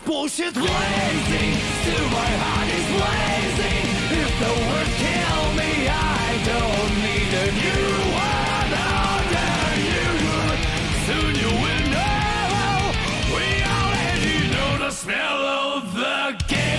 Bullshit blazing, still my heart is blazing. If the words kill me, I don't need a new one under you. Soon you will know, we already know the smell of the game.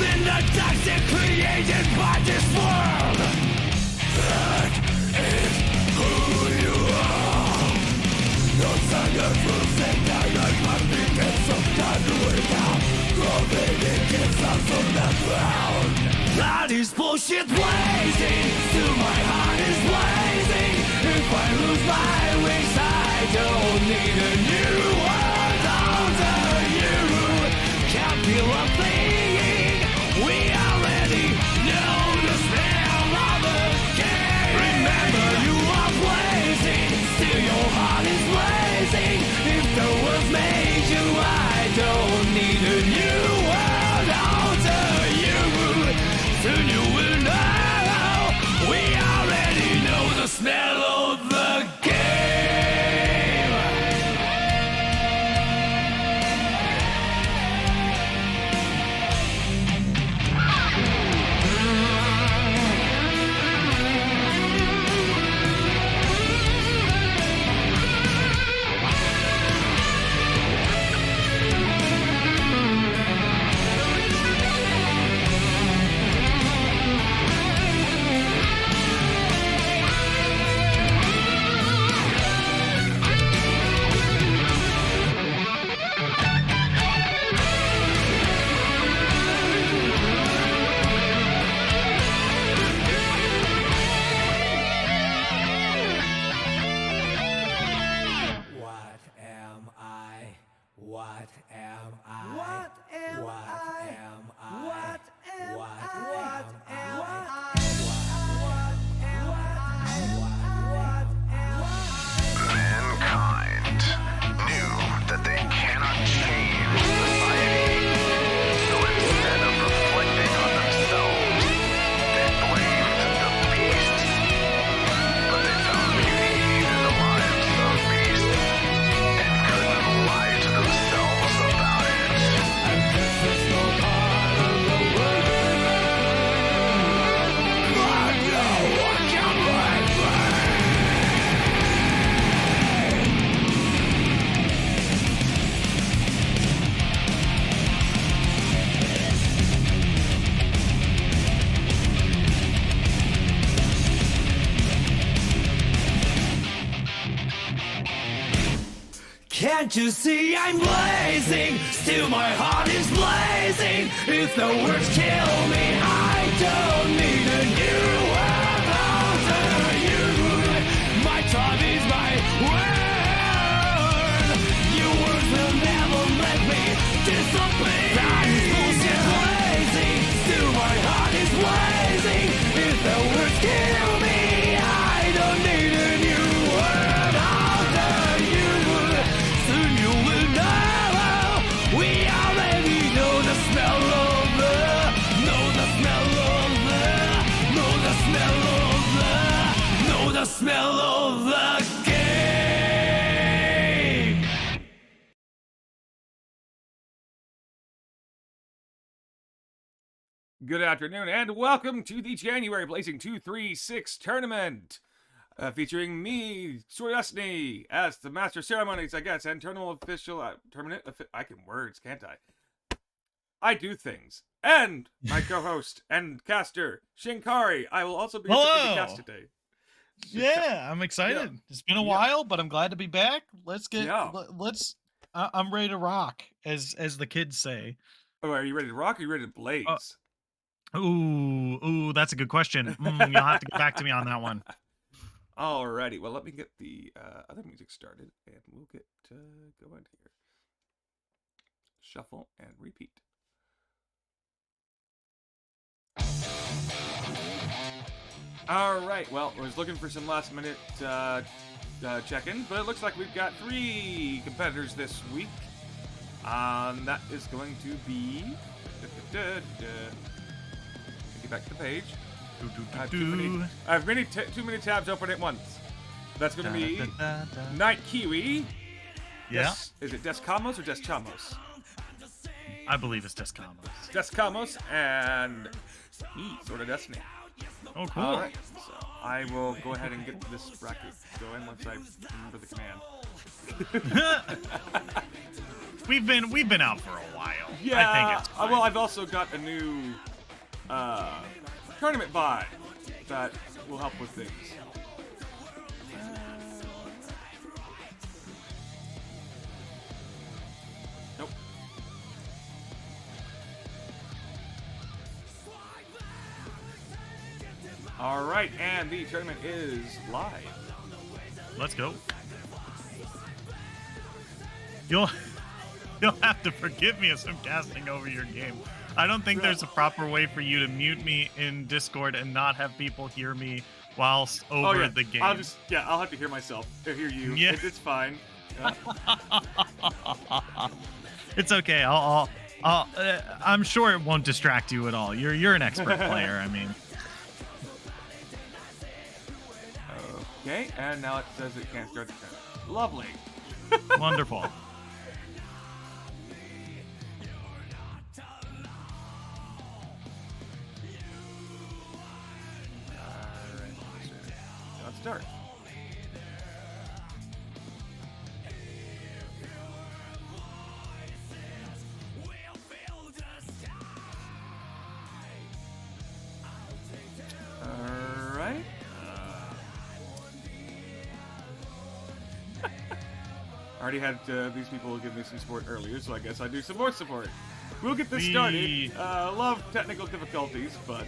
In the toxic created by this world, that is who you are. No silence will say that I must be get some time to wake up. Gravity gets us on the ground. That is bullshit blazing, still my heart is blazing. If I lose my wings, I don't need a new world under you. Can't feel a thing. We already know the smell of the game. Remember, you are blazing, still your heart is blazing. If the world made you, I don't need a new world under you. Soon you will know, we already know the smell of the game. Can't you see I'm blazing? Still my heart is blazing. If the words kill me, I don't need a new world under you. My time is my word. Your words will never let me disappear. That is bullshit blazing. Still my heart is blazing. If the words kill me, I don't need a new world under you. Soon you will know, we already know the smell of the, know the smell of the, know the smell. Good afternoon, and welcome to the January Blazing 236 tournament, featuring me, Sword Destiny, as the Master of Ceremonies, I guess, and Terminal Official, I can words, can't I? I do things. And my co-host and caster, Shinkari. I will also be the cast today. Yeah, I'm excited. Yeah. It's been a while, but I'm glad to be back. Let's get Yeah. I'm ready to rock, as the kids say. Oh, are you ready to rock or are you ready to blaze? Ooh, that's a good question. You'll have to get back to me on that one. Alrighty, well, let me get the other music started, and we'll get going here. Shuffle and repeat. Alright, well, I was looking for some last minute check-ins, but it looks like we've got 3 competitors this week. That is going to be... Get back to the page. I have too many tabs open at once. That's going to be Night Kiwi. Yeah. Is it Descamos or Deschamos? I believe it's Descamos. Descamos and Sword of Destiny. Oh, cool. All right, so I will go ahead and get this bracket going once I remember the command. We've been out for a while. Yeah. I think it's fine. Well, I've also got a new tournament buy that will help with things. Nope. All right, and the tournament is live. Let's go. You'll have to forgive me as I'm casting over your game. I don't think there's a proper way for you to mute me in Discord and not have people hear me whilst over the game. I'll have to hear myself. Or hear you. Yeah. It's fine. Yeah. It's okay. I'm sure it won't distract you at all. You're an expert player. I mean. Okay, and now it says it can't start the tournament. Lovely. Wonderful. Alright, let's start. Alright. I already had these people give me some support earlier, so I guess I do some more support. We'll get this started. Love technical difficulties, but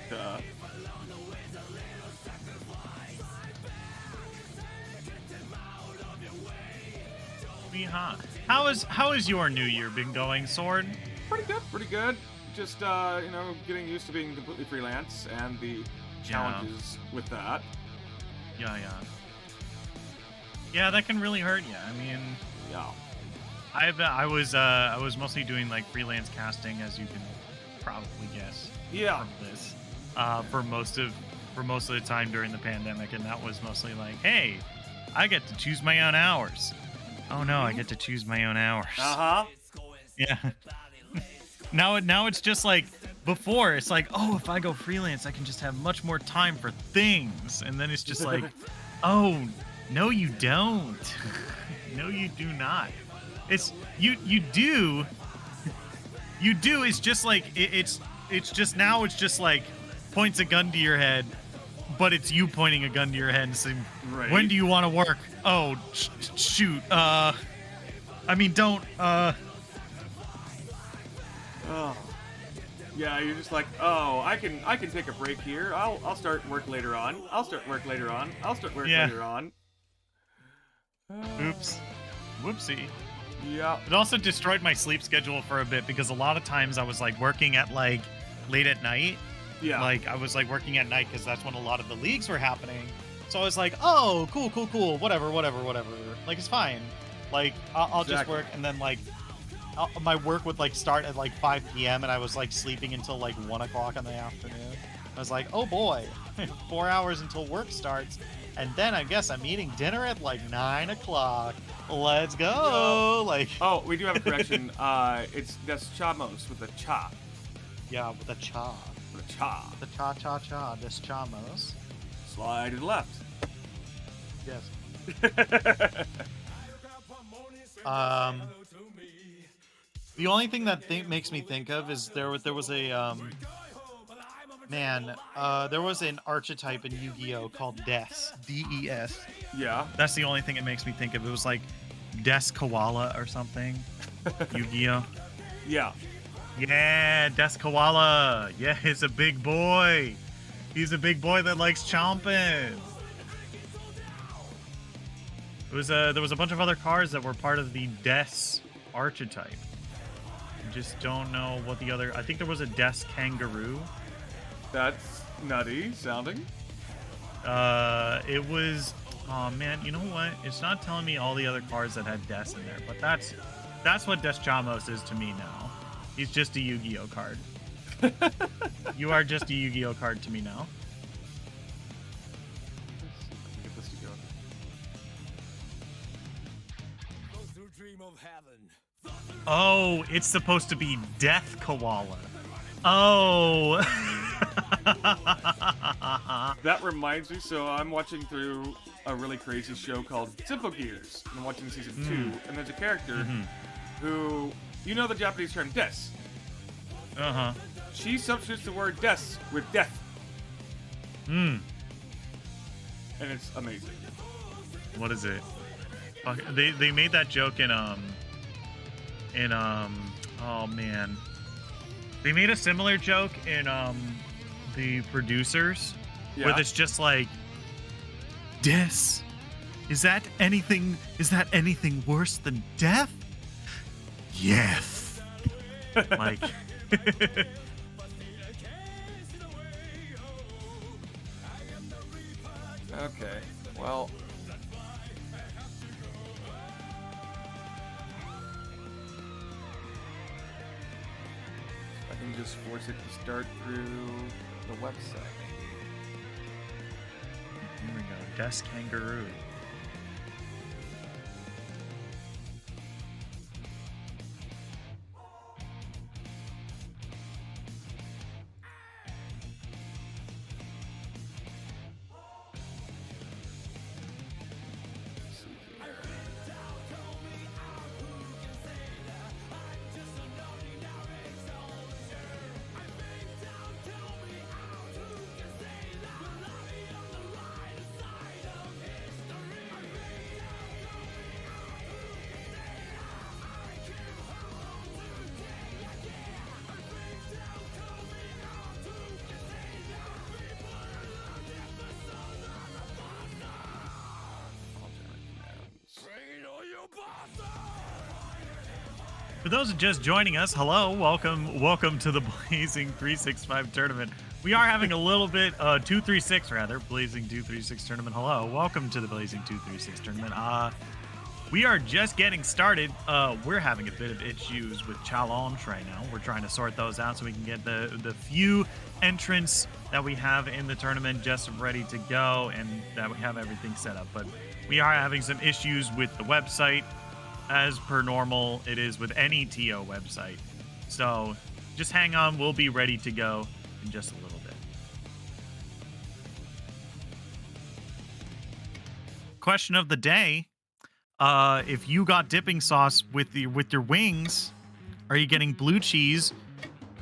How is your new year been going, Sword? pretty good. Just getting used to being completely freelance and the challenges with that. Yeah, that can really hurt you. I mean, Yeah. I was mostly doing like freelance casting, as you can probably guess. Yeah. From this, for most of the time during the pandemic, and that was mostly like, hey, I get to choose my own hours. Oh no, I get to choose my own hours. Yeah. Now it's just like before. It's like, oh, if I go freelance, I can just have much more time for things, and then it's just like, oh. No, you don't. No, you do not. It's you do. You do. It's just like it's just now. It's just like points a gun to your head, but it's you pointing a gun to your head and saying, Right. "When do you want to work?" Oh, shoot. I mean, don't. Oh. Yeah, you're just like, oh, I can take a break here. I'll start work later on. I'll start work later on. Later on. Oops. Whoopsie. Yeah. It also destroyed my sleep schedule for a bit because a lot of times I was like working at like late at night. Yeah. Like I was like working at night because that's when a lot of the leagues were happening. So I was like, oh, cool. Whatever. Like, it's fine. Like, I'll just work. And then like my work would like start at like 5 p.m. and I was like sleeping until like 1 o'clock in the afternoon. I was like, oh boy, 4 hours until work starts. And then I guess I'm eating dinner at like 9 o'clock. Let's go. Like, oh, we do have a correction. It's Deschamos with a cha. Yeah, with a cha. the cha. The cha-cha-cha, des chamos. Slide to the left. Yes. The only thing that makes me think of is there was a there was an archetype in Yu-Gi-Oh called Des, D-E-S. Yeah. That's the only thing it makes me think of. It was like Des Koala or something. Yu-Gi-Oh. Yeah. Yeah, Des Koala. Yeah, he's a big boy. He's a big boy that likes chomping. There was a bunch of other cards that were part of the Des archetype. I just don't know what the other... I think there was a Des Kangaroo. That's nutty sounding. It was... Oh, man, you know what? It's not telling me all the other cards that had Des in there, but that's what Des Chamos is to me now. He's just a Yu-Gi-Oh card. You are just a Yu-Gi-Oh card to me now. Get this to go. Oh, it's supposed to be Death Koala. Oh. That reminds me, so I'm watching through a really crazy show called Simple Gears. I'm watching season 2, and there's a character who, you know the Japanese term des. Uh-huh. She substitutes the word des with death. And it's amazing. What is it? They made that joke in oh man. They made a similar joke in The Producers, where it's just like, Des, is that anything worse than death? Yes. Like Okay, well, I can just force it to start through the website. Here we go. Des Kangaroo. For those who are just joining us, hello, welcome to the Blazing 365 tournament. We are having a little bit, 236 rather, Blazing 236 tournament. Hello, welcome to the Blazing 236 tournament. We are just getting started. We're having a bit of issues with challenge right now. We're trying to sort those out so we can get the few entrants that we have in the tournament just ready to go and that we have everything set up. But we are having some issues with the website. As per normal, it is with any TO website. So just hang on. We'll be ready to go in just a little bit. Question of the day. If you got dipping sauce with your wings, are you getting blue cheese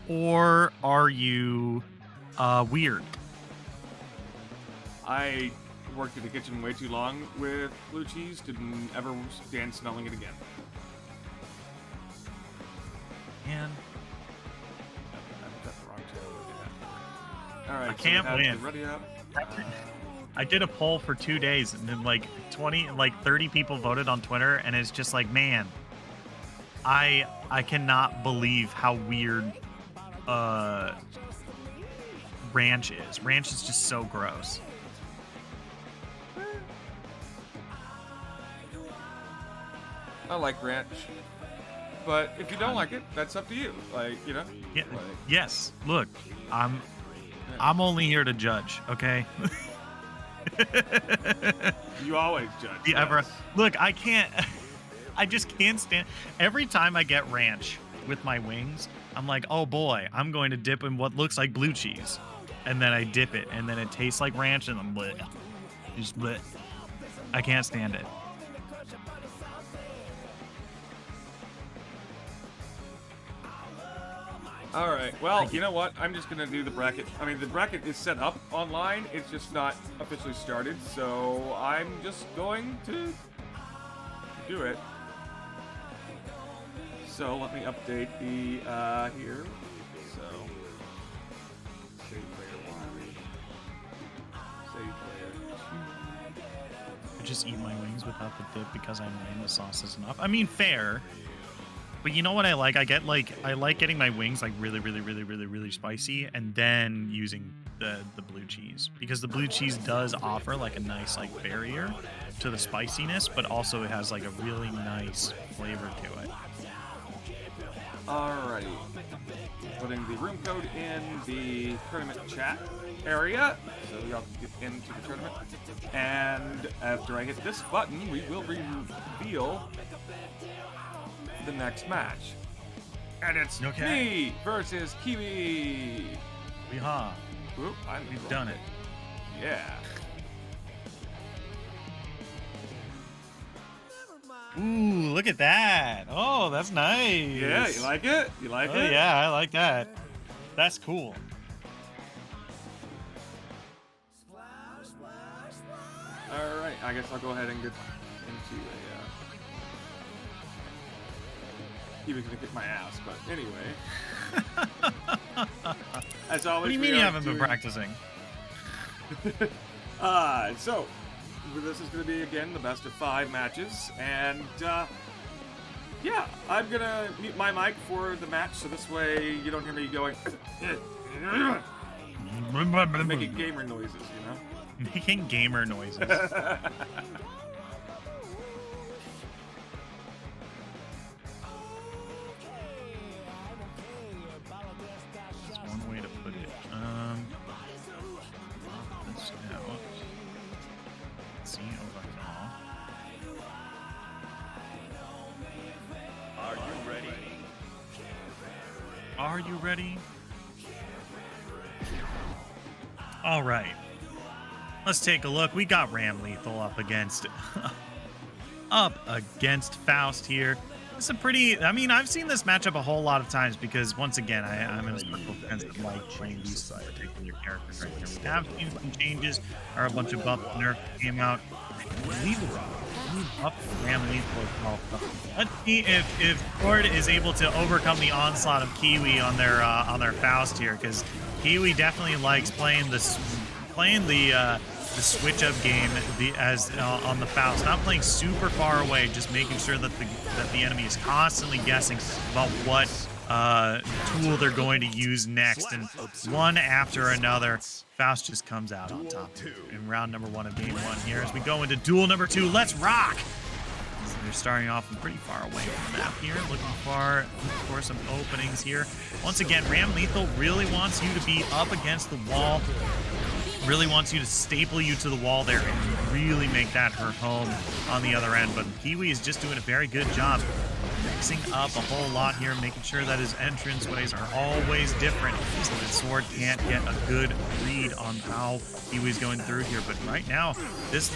or are you weird? I worked in the kitchen way too long with blue cheese to ever stand smelling it again. Man, I've got the wrong tail. All right, I can't win. Ready up. I did a poll for 2 days and then like 30 people voted on Twitter, and it's just like, man, I cannot believe how weird ranch is. Ranch is just so gross. I like ranch, but if you don't like it, that's up to you. Like, you know. Yeah. Like, Yes. Look, I'm only here to judge. Okay. you always judge. Yes. Yes. Look, I just can't stand. Every time I get ranch, with my wings, I'm like, oh boy, I'm going to dip in what looks like blue cheese. And then I dip it, and then it tastes like ranch, and I'm bleh. Just bleh. I can't stand it. All right. Well, you know what? I'm just gonna do the bracket. I mean, the bracket is set up online. It's just not officially started, so I'm just going to do it. So let me update the here. So save player 1. Save player 2. I just eat my wings without the dip because I'm lame. The sauce is enough. I mean, fair. But you know what I like? I like getting my wings like really spicy, and then using the blue cheese, because the blue cheese does offer like a nice like barrier to the spiciness, but also it has like a really nice flavor to it. Alrighty. Putting the room code in the tournament chat area, so y'all can get into the tournament. And after I hit this button, we will reveal the next match. And it's me versus Kiwi. Yeehaw. Oop, We've done it. Yeah. Ooh, look at that. Oh, that's nice. Yeah, you like it? You like it? Oh, yeah, I like that. That's cool. Alright, I guess I'll go ahead and get into a... Kiwi's gonna kick my ass, but anyway. As always, what do you mean you haven't been practicing? So, this is going to be, again, the best of 5 matches, and, yeah, I'm going to mute my mic for the match, so this way you don't hear me going, making gamer noises, you know? Making gamer noises. Are you ready? All right. Let's take a look. We got Ram Lethal up against Faust here. It's a pretty... I mean, I've seen this matchup a whole lot of times because, once again, I'm in a circle against the like playing these particular characters right here. We have seen some changes, or a bunch of buffs and nerfs came out. Up Ram Lethal as well. Let's see if Ford is able to overcome the onslaught of Kiwi on their Faust here, because Kiwi definitely likes playing the switch up game on the Faust, not playing super far away, just making sure that the enemy is constantly guessing about what tool they're going to use next, and one after another, Faust just comes out on top in round number 1 of game 1 here as we go into duel number 2. Let's rock! They're starting off from pretty far away from the map here, looking for some openings here. Once again, Ram Lethal really wants you to be up against the wall, really wants you to staple you to the wall there and really make that her home on the other end. But Kiwi is just doing a very good job mixing up a whole lot here, making sure that his entranceways are always different so that Sword can't get a good read on how Kiwi's going through here. But right now, this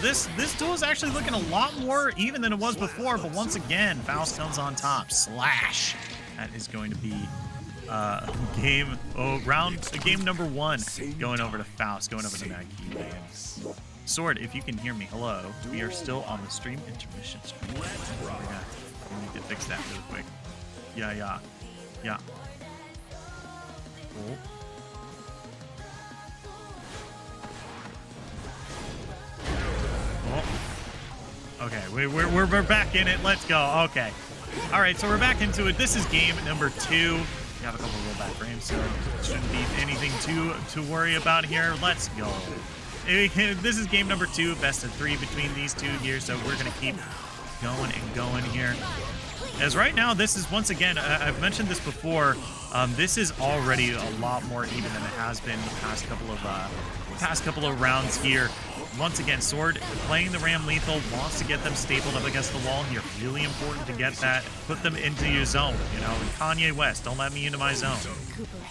duel is actually looking a lot more even than it was before. But once again, Faust comes on top. Slash. That is going to be game number 1 going over to Faust, going over to Mad Kiwi. Sword, if you can hear me, hello. We are still on the stream intermission stream. We need to fix that real quick. Yeah. Cool. Oh. Okay, we're back in it. Let's go. Okay. All right, so we're back into it. This is game number 2. We have a couple of rollback frames, so it shouldn't be anything to worry about here. Let's go. This is game number 2, best of 3 between these two here, so we're gonna keep going and going here. As right now, this is, once again, I've mentioned this before, this is already a lot more even than it has been the past couple of rounds here. Once again, Sword playing the Ram Lethal, wants to get them stapled up against the wall here. Really important to get that, put them into your zone, you know, and Kanye West, don't let me into my zone.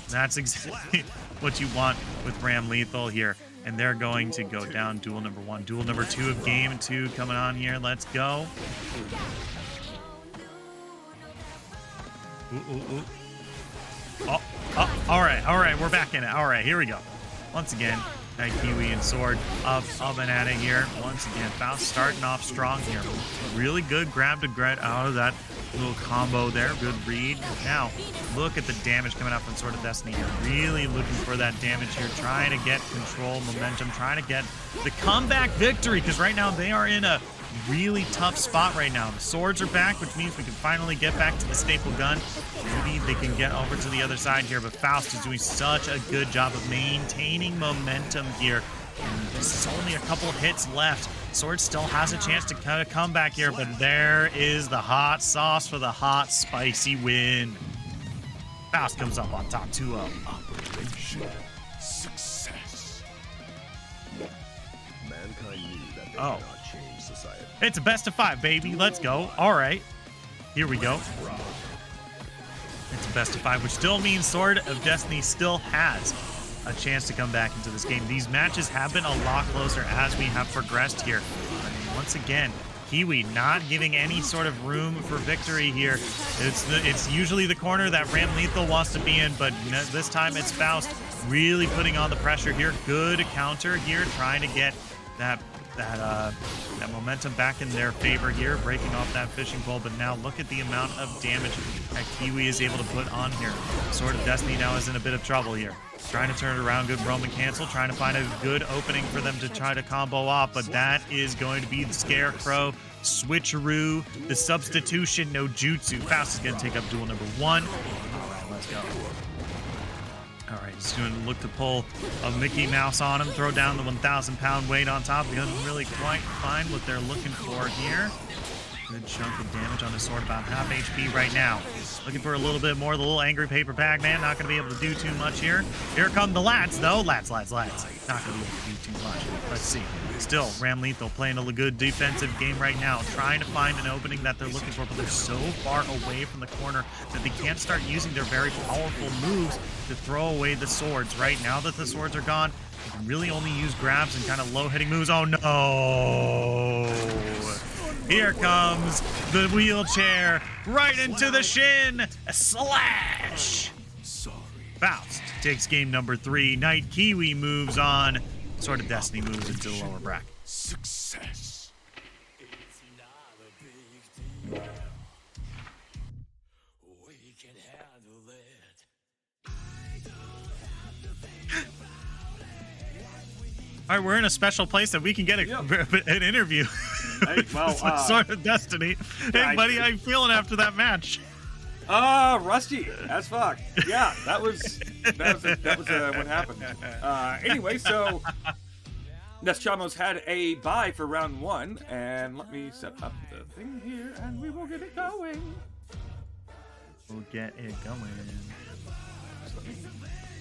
That's exactly what you want with Ram Lethal here. And they're going to go down duel number 1. Duel number 2 of game 2 coming on here. Let's go. Ooh, ooh, ooh. Oh, all right, we're back in it. All right, here we go. Once again, Kiwi and Sword up and at it here. Once again, Faust starting off strong here. Really good grab to get out of that little combo there. Good read. Now, look at the damage coming out from Sword of Destiny here. Really looking for that damage here. Trying to get control, momentum. Trying to get the comeback victory, because right now they are in a really tough spot right now. The swords are back, which means we can finally get back to the staple gun. Maybe they can get over to the other side here, but Faust is doing such a good job of maintaining momentum here. And this is only a couple hits left. Sword still has a chance to kind of come back here, but there is the hot sauce for the hot, spicy win. Faust comes up on top 2-0. Operation Success. Mankind knew that they Oh. could not change society. It's a best of 5, baby. Let's go. All right. Here we go. It's a best of 5, which still means Sword of Destiny still has a chance to come back into this game. These matches have been a lot closer as we have progressed here. But once again, Kiwi not giving any sort of room for victory here. It's usually the corner that Ram Lethal wants to be in, but this time it's Faust really putting on the pressure here. Good counter here, trying to get that momentum back in their favor here, breaking off that fishing pole. But now look at the amount of damage that Kiwi is able to put on here. Sword of Destiny now is in a bit of trouble here. Trying to turn it around, good Roman cancel, trying to find a good opening for them to try to combo off, but that is going to be the Scarecrow switcheroo, the substitution no jutsu. Faust is going to take up duel number 1. All right, let's go. All right, he's going to look to pull a Mickey Mouse on him, throw down the 1,000-pound weight on top. He doesn't really quite find what they're looking for here. Good chunk of damage on his sword, about half HP right now. Looking for a little bit more. The little angry paper bag man, not going to be able to do too much here. Here come the lats, though. Lats. Not going to be able to do too much. Let's see. Still, Ram Lethal playing a good defensive game right now, trying to find an opening that they're looking for, but they're so far away from the corner that they can't start using their very powerful moves to throw away the swords. Right now that the swords are gone, they can really only use grabs and kind of low-hitting moves. Oh, no! Here comes the wheelchair right into the shin. A slash. Sorry. Faust takes game number 3. Knight Kiwi moves on. Sword of Destiny moves into the lower bracket. Success. It's not a big deal. We can handle it. All right, we're in a special place that we can get an interview. Hey, well, Sword of Destiny. Hey, buddy, how you feeling after that match? Rusty as fuck. Yeah, that was what happened. Anyway, so Nestramos had a bye for round 1, and let me set up the thing here, and we will get it going. We'll get it going. So let me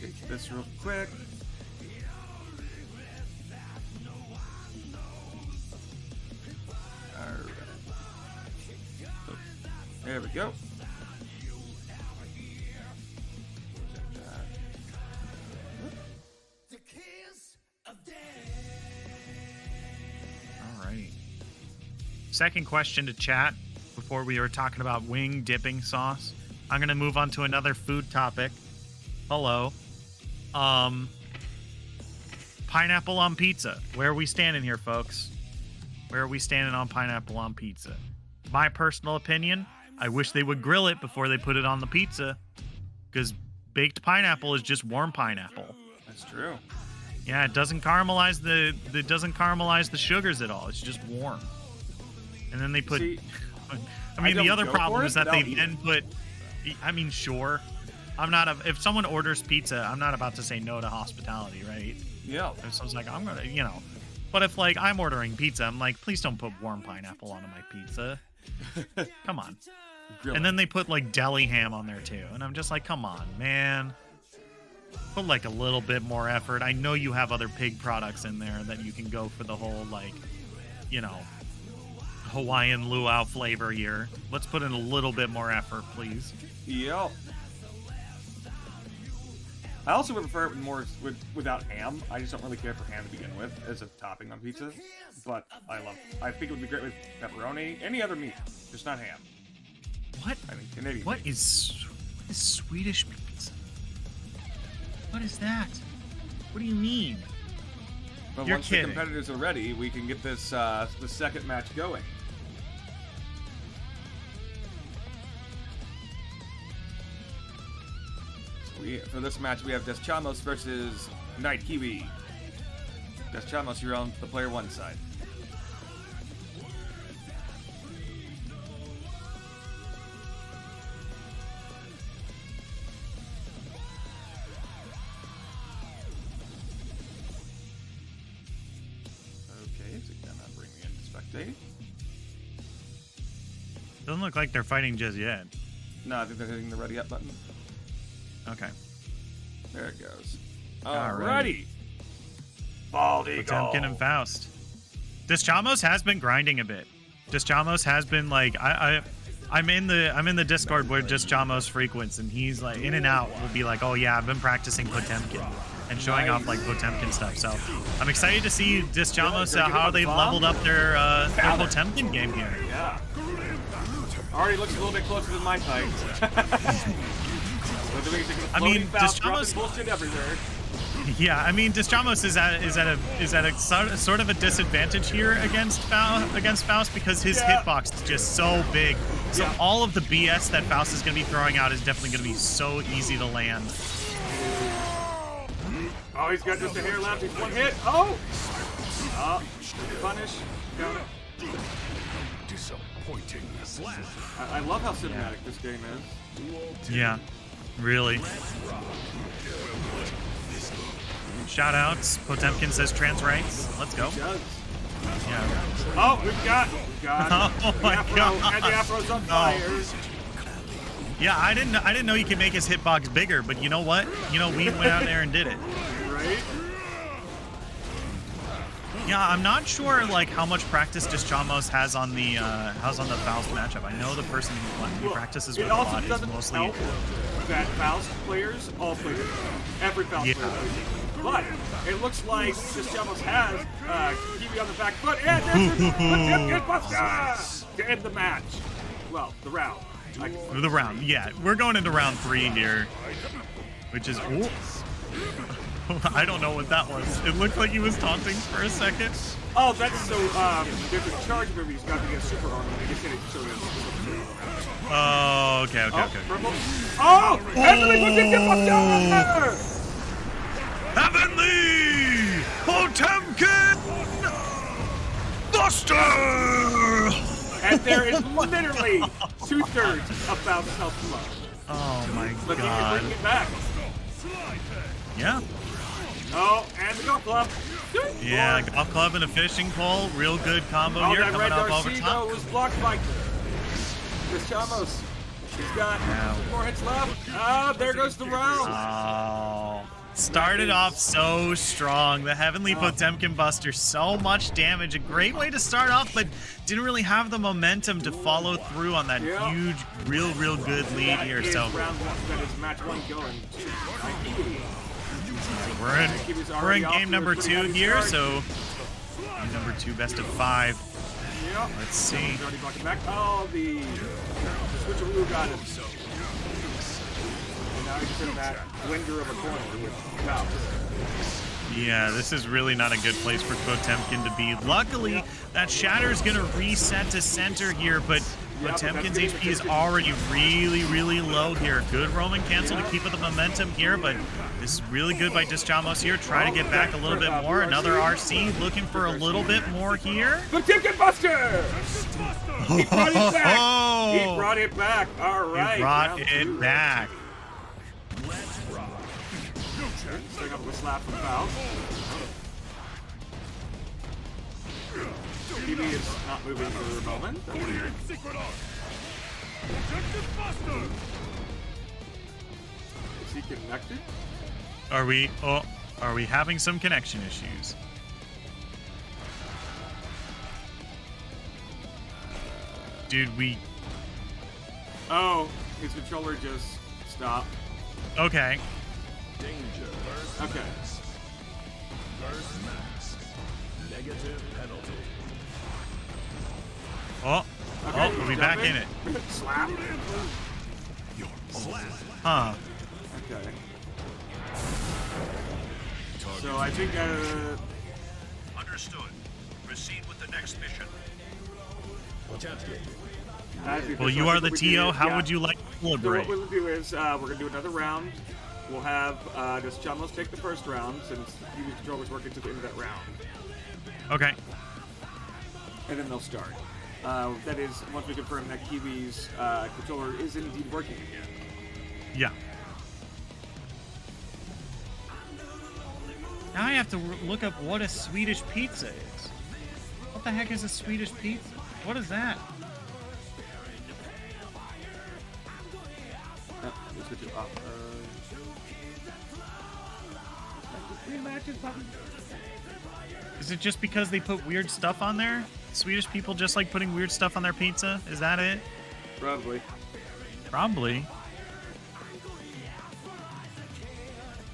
get this real quick. Alright. Oh, there we go. All right. Second question to chat before we were talking about wing dipping sauce. I'm going to move on to another food topic. Hello. Pineapple on pizza. Where are we standing here, folks? Where are we standing on pineapple on pizza? My personal opinion, I wish they would grill it before they put it on the pizza, because baked pineapple is just warm pineapple. That's true. Yeah, it doesn't caramelize the sugars at all. It's just warm. And then they put See, I mean, the other go problem for is it, that but they I'll eat then put I mean, sure. If someone orders pizza, I'm not about to say no to hospitality, right? Yeah. If someone's like, I'm gonna, But if like I'm ordering pizza, I'm like, please don't put warm pineapple on my pizza. Come on. Grilling. And then they put like deli ham on there too. And I'm just like, come on, man. Put like a little bit more effort. I know you have other pig products in there that you can go for the whole like, you know, Hawaiian luau flavor here. Let's put in a little bit more effort, please. Yep. I also would prefer it without ham. I just don't really care for ham to begin with as a topping on pizza. But I think it would be great with pepperoni, any other meat, just not ham. What? I mean, Canadian. What is Swedish pizza? What is that? What do you mean? But You're once kidding. the competitors are ready, we can get this the second match going. For this match, we have Deschamos versus Night Kiwi. Deschamos, you're on the player 1 side. Okay, so gonna bring me in to spectate. Doesn't look like they're fighting just yet. No, I think they're hitting the ready up button. Okay. There it goes. Alrighty. Alrighty. Bald Eagle. Potemkin and Faust. Deschamos has been grinding a bit. Deschamos has been like I'm in the Discord where Deschamos frequents, and he's like in and out. Will be like, oh yeah, I've been practicing Potemkin and showing off like Potemkin stuff. So I'm excited to see Deschamos how they leveled up their Potemkin game here. Yeah. Already looks a little bit closer than my fight. I mean, Deschamos bullshit everywhere. Yeah, I mean, Deschamos is at a sort of a disadvantage here against Faust because his hitbox is just so big. So all of the BS that Faust is going to be throwing out is definitely going to be so easy to land. Oh, he's got just a hair left. He's one hit. Oh! Punish. Got it. Disappointing. I love how cinematic this game is. Yeah, really. Shout outs. Potemkin says trans rights. Let's go. He does. Yeah. Oh, we've got Oh my God. And the Afro's on fire. Yeah, I didn't know you could make his hitbox bigger, but you know what? You know, we went out there and did it. Right? Yeah, I'm not sure like how much practice Deschamos has on the Faust matchup. I know the person who practices with a lot is mostly help that Faust players all play this. Every Faust player plays it. But it looks like Deschamos has Kiwi on the back foot, and there's the Potemkin Buster to end the match. Well, the round. The round, yeah. We're going into round 3 here, which is. Ooh. I don't know what that was. It looked like he was taunting for a second. Oh, that's so. There's a charge move he's got to get super armor. I guess it so Oh, okay. Oh! Heavenly Potemkin Buster! Heavenly Potemkin Buster! And there is literally 2/3 of Faust's health left. Oh my But God. he can bring it back. Yeah. Oh, and the golf club. Yeah, golf club and a fishing pole. Real good combo here that coming red up over Darcy, top. though, was blocked by Deschamos. He's got 2 more hits left. Ah, there goes the round. Oh. Started off so strong. The Heavenly Potemkin Buster, so much damage. A great way to start off, but didn't really have the momentum to follow through on that huge, real good lead here. That is So round 1. That is match 1 going to we're in game number 2 here. So game number 2, best of 5. Yep. Let's see. He's already blocking back. Oh, the switcheroo got him. And now he's in that winder of a corner with Faust. Yeah, this is really not a good place for Potemkin to be. Luckily, that Shatter's going to reset to center here, but Potemkin's HP is already really low here. Good Roman cancel to keep up the momentum here, but this is really good by Deschamos here. Try to get back a little bit more. Another RC looking for a little bit more here. Potemkin Buster! He brought it back! He brought it back. All right. He brought it back. Staying up with a slap from Faust. TV is not moving for the moment. Is he connected? Are we having some connection issues? Dude, Oh, his controller just stopped. okay. Danger. Okay. First max. Negative penalty. Oh, Okay, we'll be back in it. Slap. Huh. Okay. So I think Understood. Proceed with the next mission. Well, you are the TO. How would you like to So deliberate? what we'll do is we're gonna do another round. We'll have just Chamos take the first round since Kiwi's controller's working to the end of that round, Okay. and then they'll start. That is once we confirm that Kiwi's controller is indeed working again. Yeah. Now I have to look up what a Swedish pizza is. What the heck is a Swedish pizza? What is that? Let's get you off. Is it just because they put weird stuff on there? Swedish people just like putting weird stuff on their pizza? Is that it? Probably. Probably.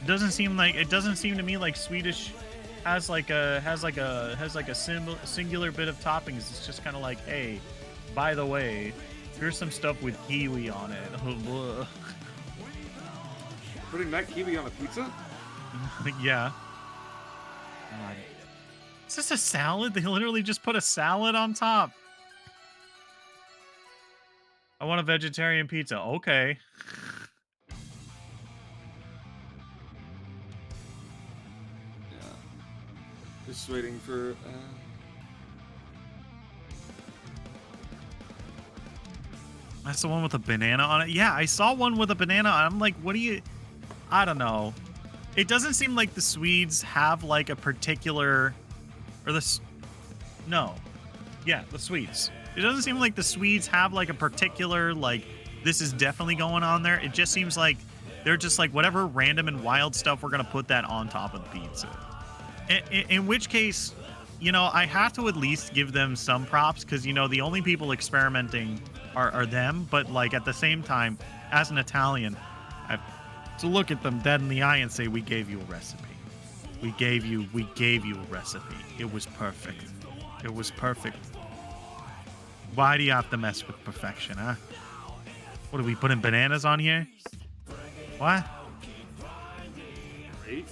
It doesn't seem to me like Swedish has like a singular bit of toppings. It's just kind of like, hey, by the way, here's some stuff with kiwi on it. Putting that kiwi on a pizza? Yeah. God. Is this a salad? They literally just put a salad on top. I want a vegetarian pizza. Okay. Yeah. Just waiting for. That's the one with a banana on it. Yeah, I saw one with a banana. I'm like, what do you? I don't know. It doesn't seem like the Swedes have like a particular, or the, no, yeah, the Swedes. It doesn't seem like the Swedes have like a particular like this is definitely going on there. It just seems like they're just like whatever random and wild stuff we're gonna put that on top of the pizza. In which case, you know, I have to at least give them some props because you know the only people experimenting are them. But like at the same time, as an Italian, I have to look at them dead in the eye and say, "We gave you a recipe. We gave you a recipe. It was perfect. It was perfect. Why do you have to mess with perfection, huh? What are we putting bananas on here? What? Eight.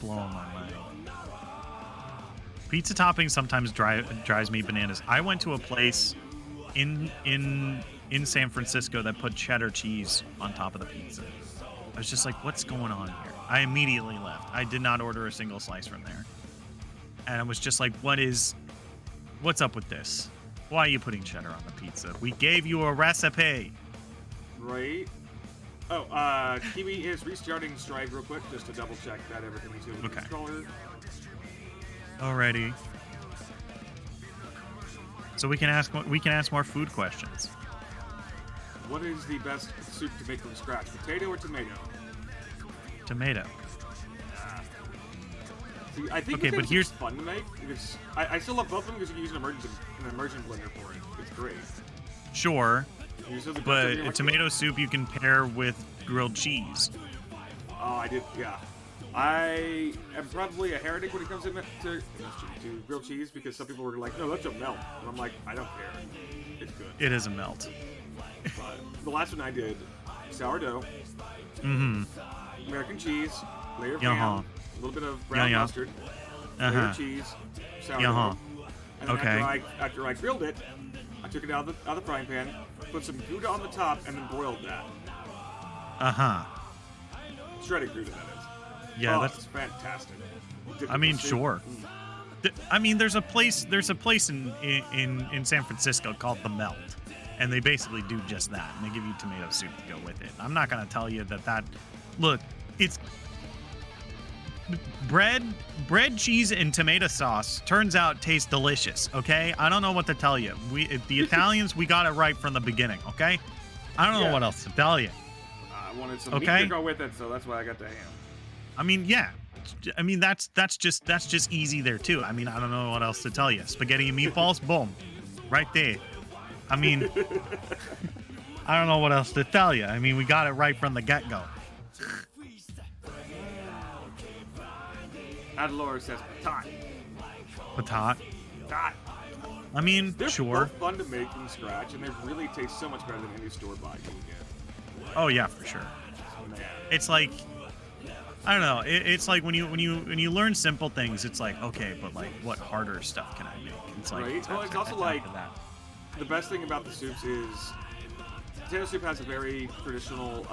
Blowing my mind. Pizza topping sometimes drives me bananas. I went to a place in San Francisco that put cheddar cheese on top of the pizza. I was just like, what's going on here? I immediately left. I did not order a single slice from there. And I was just like, what's up with this? Why are you putting cheddar on the pizza? We gave you a recipe. Right. Oh, Kiwi is restarting Strive real quick just to double check that everything is good with the controller. Alrighty. So we can ask more food questions. What is the best soup to make from scratch? Potato or tomato? Tomato. See, I think okay, but here's fun to make because I still love both of them because you can use an immersion blender for it. It's great. Sure, but a like, tomato soup you can pair with grilled cheese. Oh, I did. Yeah, I am probably a heretic when it comes to grilled cheese because some people were like, "No, that's a melt," and I'm like, "I don't care. It's good." It is a melt. The last one I did, sourdough, American cheese, layer of ham, a little bit of brown mustard, layer of cheese, sourdough, and then after I grilled it, I took it out of the frying pan, put some Gouda on the top, and then boiled that. Shredded Gouda, that is. Yeah, that's fantastic. I mean, sure. I mean, there's a place in San Francisco called The Melt, and they basically do just that, and they give you tomato soup to go with it. I'm not gonna tell you that. Look, bread, cheese, and tomato sauce turns out tastes delicious. Okay, I don't know what to tell you. The Italians, we got it right from the beginning. Okay, I don't know what else to tell you. I wanted some meat to go with it, so that's why I got the ham. I mean, yeah. I mean, that's just easy there too. I mean, I don't know what else to tell you. Spaghetti and meatballs, boom, right there. I mean, I don't know what else to tell you. I mean, we got it right from the get-go. Adlor says patat. Patat. Patat. I mean, They're sure. both fun to make from scratch, and they really taste so much better than any store-bought you can get. Oh yeah, for sure. Man. It's like, I don't know. It's like when you learn simple things, it's like, okay, but like, what harder stuff can I make? It's like, right. Well, it's also like the best thing about the soups is potato soup has a very traditional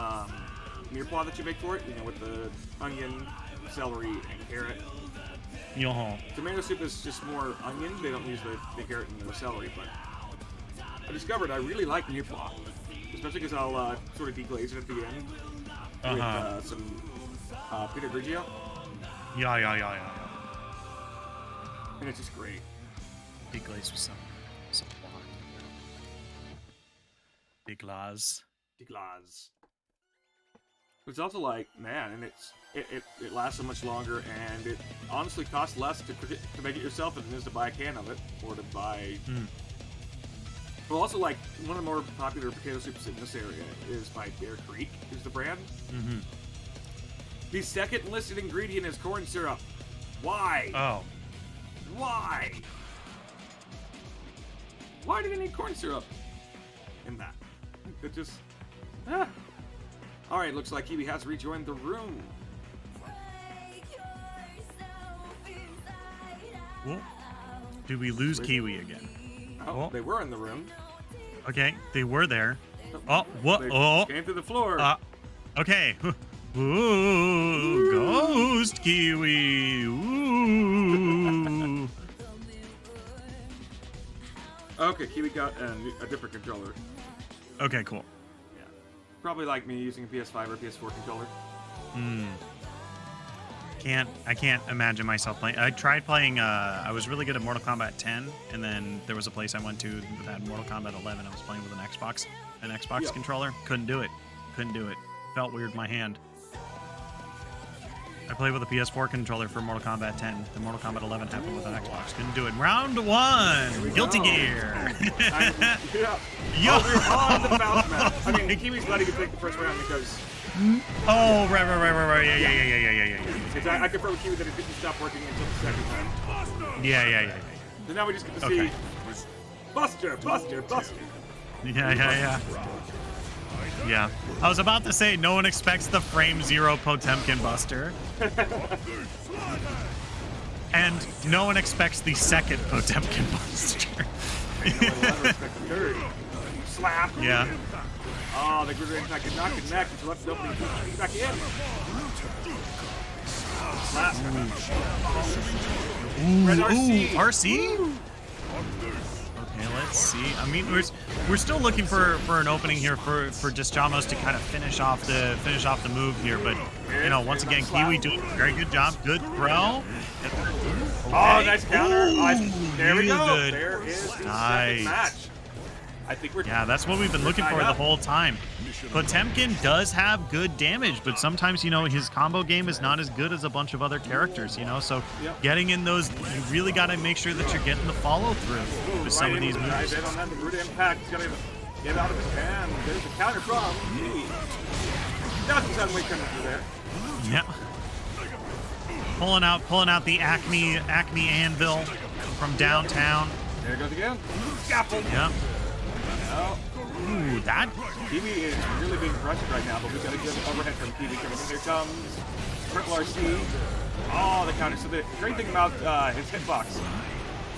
mirepoix that you make for it. You know, with the onion, celery, and carrot. Yo-ho. Tomato soup is just more onion. They don't use the carrot and the celery, but I discovered I really like mirepoix, especially because I'll sort of deglaze it at the end with some Pinot Grigio. Yeah. And it's just great. Deglaze with some wine. Deglaze. It's also like, man, and it lasts so much longer, and it honestly costs less to make it yourself than it is to buy a can of it or to buy. Well, also like one of the more popular potato soups in this area is by Bear Creek, is the brand. Mm-hmm. The second listed ingredient is corn syrup. Why? Oh. Why? Why do they need corn syrup in that? It just. Alright, looks like Kiwi has rejoined the room. Well, did we lose Kiwi again? Oh, they were in the room. Okay, they were there. Oh, what? They Oh. came through the floor. Okay. Ooh, ghost Kiwi. Ooh. Okay, Kiwi got a different controller. Okay, cool. Yeah. Probably like me using a PS5 or PS4 controller. I can't imagine myself playing. I tried playing, I was really good at Mortal Kombat 10, and then there was a place I went to that had Mortal Kombat 11. I was playing with an Xbox controller. Couldn't do it. Felt weird in my hand. I played with a PS4 controller for Mortal Kombat 10. The Mortal Kombat 11 happened with an Xbox. Couldn't do it. Round 1, Guilty Gear. Yo. We're on the bounce match. I mean, Kiwi's letting you take the first round because. Oh, right. Yeah. I confirmed with Kiwi that it didn't stop working until the second round. Yeah. So now we just get to see Buster. Yeah. I was about to say no one expects the frame 0 Potemkin Buster. And no one expects the second Potemkin Buster. Slap. Yeah. Oh, the grenade attack did not connect until left opening. He's back in. Slap. Red RC? Okay, let's see. I mean, we're still looking for an opening here for Disjamos to kind of finish off the move here, but you know, once again, Kiwi doing a very good job. Good throw. Okay. Oh, nice counter. There we go. Good. There is the Nice. second match. I think we're that's what we've been looking for the whole time. Potemkin does have good damage, but sometimes, you know, his combo game is not as good as a bunch of other characters, you know, so getting in those, you really got to make sure that you're getting the follow through with some of these moves. On that, the root impact. He's going to get out of his hand. There's a counter from Kiwi. Doesn't sound like coming through there. Yeah. Pulling out the Acme anvil from downtown. There it goes again. Scaffold. Yeah. Oh. Ooh, that. Kiwi is really being pressured right now, but we've got a good overhead from Kiwi coming in. Here comes Triple RC. Oh, the counter. So the great thing about his hitbox,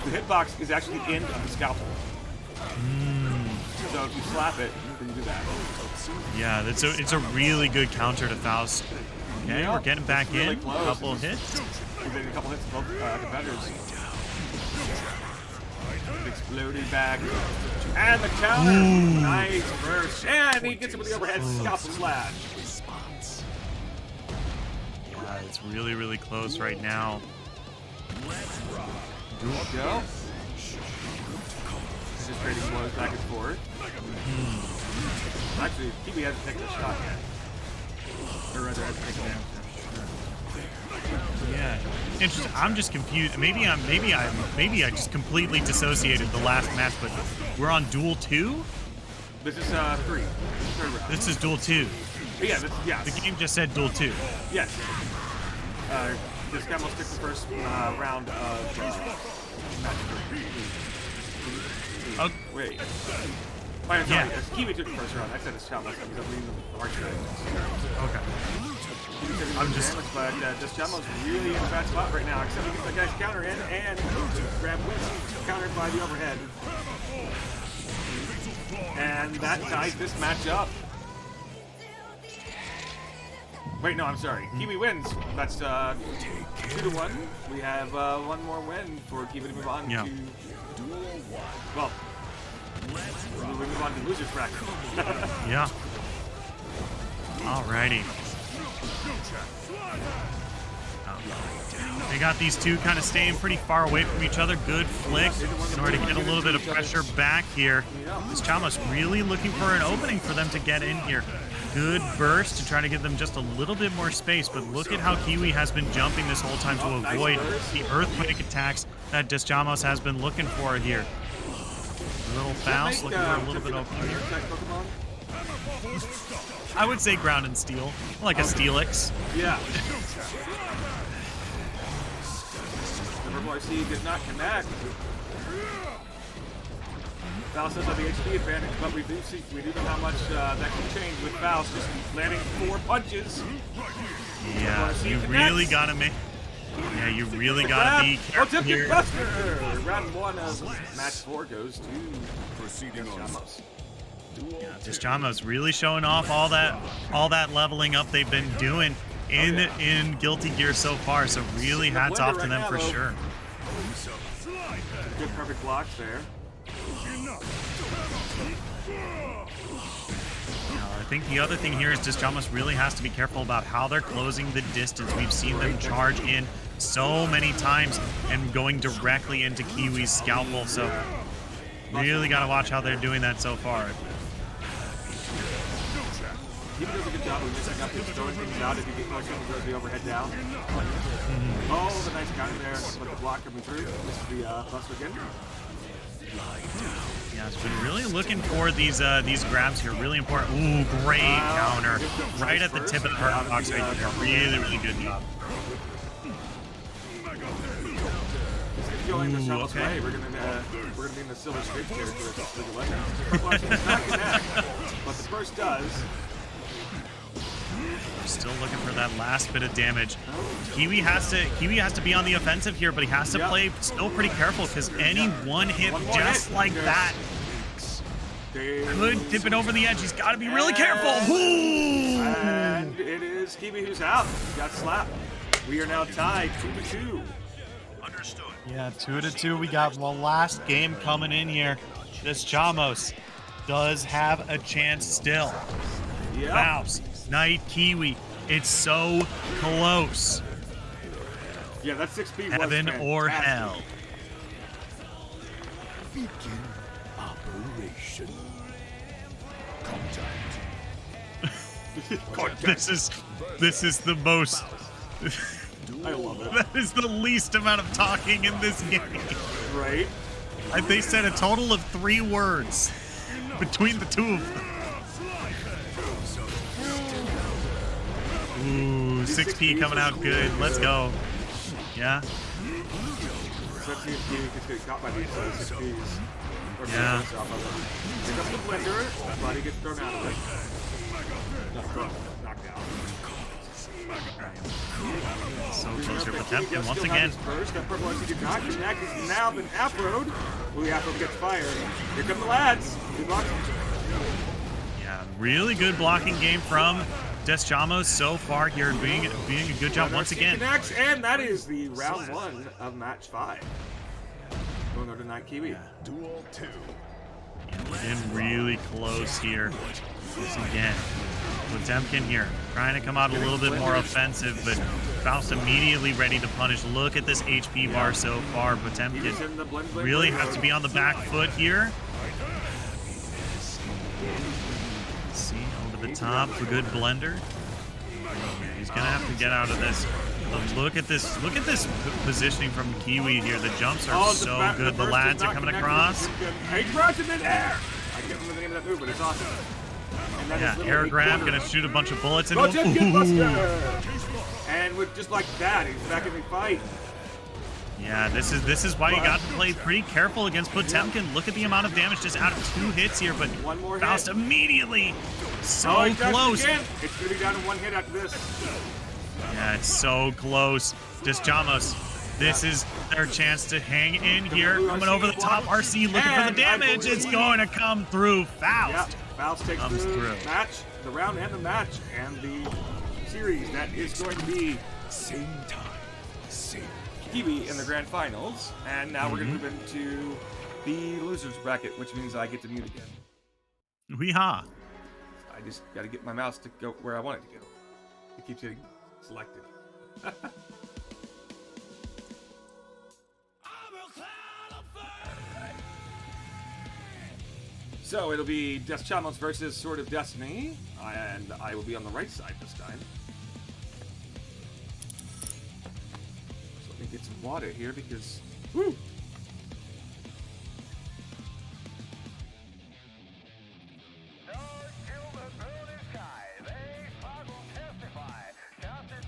the hitbox is actually the end of the scalpel. So if you slap it, then you do that. Yeah, it's a really good counter to Faust. Okay, we're getting back really in. close. A couple of hits. We're getting a couple hits from both competitors. Exploding back. And the counter. Ooh. Nice burst. And he gets it with the overhead scalpel slash. It's really, really close right now. Go. Just trading blows back and forth. Actually, Kiwi hasn't taken a shot yet. Or rather, hasn't taken damage. Yeah, interesting. I'm just confused. Maybe I just completely dissociated the last match. But we're on Duel 2. This is 3. Third round. This is Duel 2. Yeah, yeah. The game just said Duel 2. Yes. This guy will stick the first round of match 3. Oh, wait. Oh, I'm sorry. Kiwi took the first round. I said it's Chamos because I'm reading the hard trade. okay. I'm just. Damage, but just Chamos really in a bad spot right now. Except he gets that guy's counter in and grab wins countered by the overhead. And that ties this match up. Wait, no, I'm sorry. Kiwi wins. That's 2-1. We have one more win for Kiwi to move on to. Well, we move on to loser's bracket. Yeah. Alrighty. They got these two kind of staying pretty far away from each other. Good flick in order to get a little bit of pressure back here. This Chamos really looking for an opening for them to get in here. Good burst to try to give them just a little bit more space, but look at how Kiwi has been jumping this whole time to avoid the earthquake attacks that Deschamos has been looking for here. A little Faust looking for a little bit of opening here. I would say ground and steel, like a Steelix. Yeah. Number 4C did not connect. Faust does have the HP advantage, but we do know how much that can change with Faust just landing 4 punches. Yeah, you really gotta make. Yeah, you really gotta be careful here. Round 1 of match 4 goes to Deschamos. Yeah, Deschamos really showing off all that leveling up they've been doing in Guilty Gear so far. So really hats off to them for sure. Good perfect blocks there. I think the other thing here is Deschamos really has to be careful about how they're closing the distance. We've seen them charge in so many times and going directly into Kiwi's scalpel. So really got to watch how they're doing that so far. He does a good job of mixing up his throwing things out if you get closer and throws the overhead down. Oh, the nice counter there with the block coming through. This is the buster again. Yeah, it's been really looking for these grabs here. Really important. Ooh, great counter. Right at the tip of the hurt box right there. Really, really good job. Going this Chamos way, we're gonna be in the silver scrapes territory with League of Legends. Not connect, but the first does. Still looking for that last bit of damage. Kiwi has to be on the offensive here, but he has to play still pretty careful because any one hit just like that could tip it over the edge. He's got to be really careful. And it is Kiwi who's out. He got slapped. We are now tied 2-2. Understood. Yeah, 2-2. We got one last game coming in here. Deschamos does have a chance still. Yep. Faust, Knight, Kiwi. It's so close. Yeah, that 6P was Heaven or hell. Begin operation. Contact. This is the most. I love it. That is the least amount of talking in this game. Right? They said a total of 3 words between the two of them. Ooh, 6P coming out good. Let's go. Yeah. Let's see if Kiwi gets caught by these 6Ps. Yeah. Pick up the blender, but he gets thrown out of it. Knocked out. So close here for Temple once again. First, that purple RC did not connect. He's now been afroed. Ooh, Afro gets fired. Here come the lads. Yeah, really good blocking game from Deschamos so far here, being a good job once again. Connects, and that is the round 1 of match 5. Going over to Night Kiwi. Duel 2. Getting really close here. Once again. Potemkin here, trying to come out a little bit more offensive, but Faust immediately ready to punish. Look at this HP bar so far. Potemkin really has to be on the back foot here. Let's see, over the top, a good blender. He's gonna have to get out of this. But look at this positioning from Kiwi here. The jumps are so good. The lads are coming across. Hey, grabs him in air! I can't remember the name of that move, but it's awesome. Yeah, air grab, gonna shoot a bunch of bullets into him. And with just like that, he's back in the fight. Yeah, this is why you got to play pretty careful against Potemkin. Look at the amount of damage just out of 2 hits here, but one more Faust hit. Immediately so close. It's gonna be down to 1 hit after this. Yeah, it's so close. Despachamos, this is their chance to hang in here. Coming over the top, RC looking for the damage. It's going to come through. Faust. Yeah, Faust takes the match, the round and the match, and the series. That is going to be Same time, same. Kiwi in the grand finals. And now we're going to move into the losers bracket, which means I get to mute again. Weehaw. I just got to get my mouse to go where I want it to go. It keeps getting selected. So it'll be Despachamos versus Sword of Destiny, and I will be on the right side this time. So let me get some water here because, woo!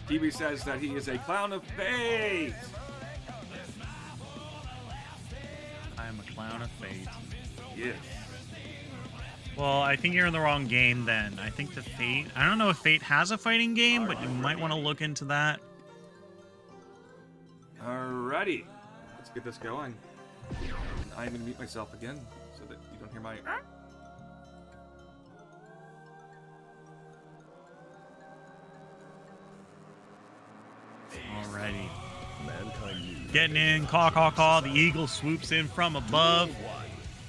TV says that he is a clown of fate. I am a clown of fate. Yes. Well, I think you're in the wrong game then. I think the Fate... I don't know if Fate has a fighting game, but you might want to look into that. Alrighty. Let's get this going. I'm going to mute myself again so that you don't hear my... Alrighty. Getting in, caw. The Eagle swoops in from above.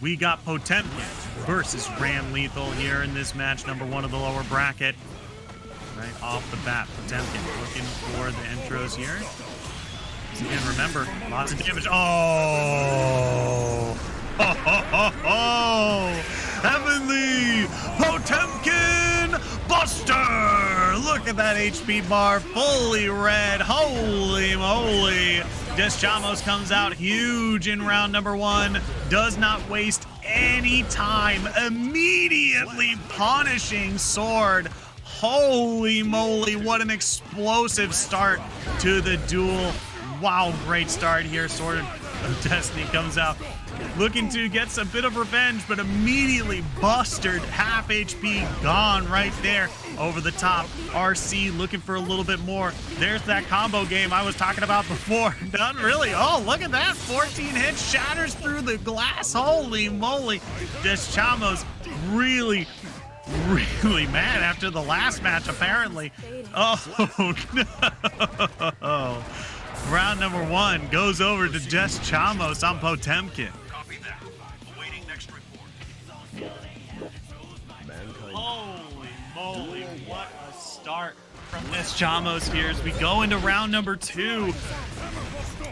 We got Potemkin versus Ram Lethal here in this match, number 1 of the lower bracket. Right off the bat, Potemkin looking for the intros here. Again, remember, lots of damage. Oh! Heavenly Potemkin Buster! Look at that HP bar, fully red. Holy moly! Despachamos comes out huge in round number 1. Does not waste any time. Immediately punishing Sword. Holy moly, what an explosive start to the duel. Wow, great start here. Sword of Destiny comes out looking to get a bit of revenge, but immediately bustered. Half HP gone right there over the top. RC looking for a little bit more. There's that combo game I was talking about before. Done really. Oh, look at that. 14 hits, shatters through the glass. Holy moly. Despachamos really mad after the last match, apparently. Oh, no. Round number 1 goes over to Despachamos on Potemkin. Copy that. Awaiting next report. Holy moly, what a start from Despachamos here as we go into round number 2.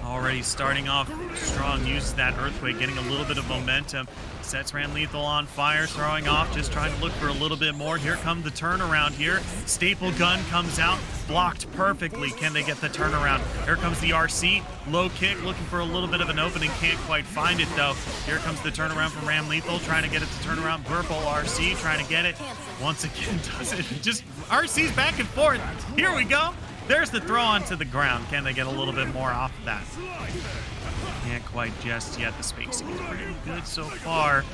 Already starting off strong, uses that Earthquake, getting a little bit of momentum. Sets Ram Lethal on fire, throwing off, just trying to look for a little bit more. Here comes the turnaround here. Staple Gun comes out, blocked perfectly. Can they get the turnaround? Here comes the RC. Low kick, looking for a little bit of an opening. Can't quite find it, though. Here comes the turnaround from Ram Lethal, trying to get it to turn around. Purple RC trying to get it. Once again, does it. Just RC's back and forth. Here we go. There's the throw onto the ground. Can they get a little bit more off that? Can't quite just yet. The spacing is pretty good so far.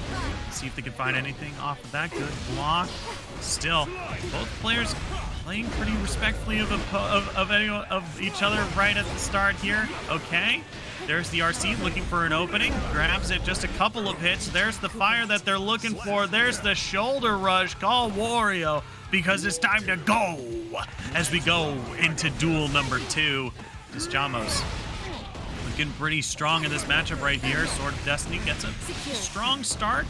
Let's see if they can find anything off of that. Good block. Still, both players playing pretty respectfully of each other right at the start here. Okay. There's the RC looking for an opening. Grabs it, just a couple of hits. There's the fire that they're looking for. There's the shoulder rush. Call Wario, because it's time to go as we go into duel number 2. Despachamos looking pretty strong in this matchup right here. Sword of Destiny gets a strong start.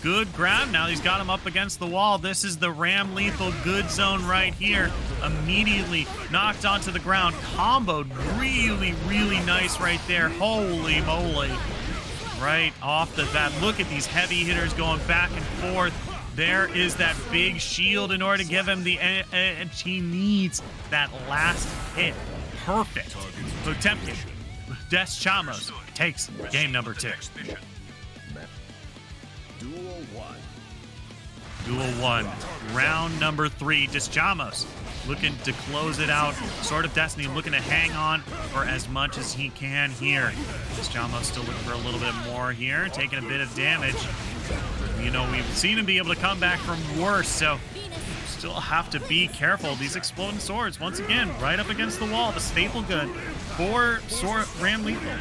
Good grab. Now he's got him up against the wall. This is the Ram Lethal good zone right here. Immediately knocked onto the ground. Comboed really, really nice right there. Holy moly. Right off the bat. Look at these heavy hitters going back and forth. There is that big shield in order to give him the edge. He needs that last hit. Perfect. Potemkin, Des Chamos takes game number 2. Duel 1, round number 3. Des Chamos looking to close it out. Sword of Destiny looking to hang on for as much as he can here. Des Chamos still looking for a little bit more here, taking a bit of damage. You know, we've seen him be able to come back from worse, so still have to be careful. These exploding swords, once again, right up against the wall. The staple good for sword Ram Lethal.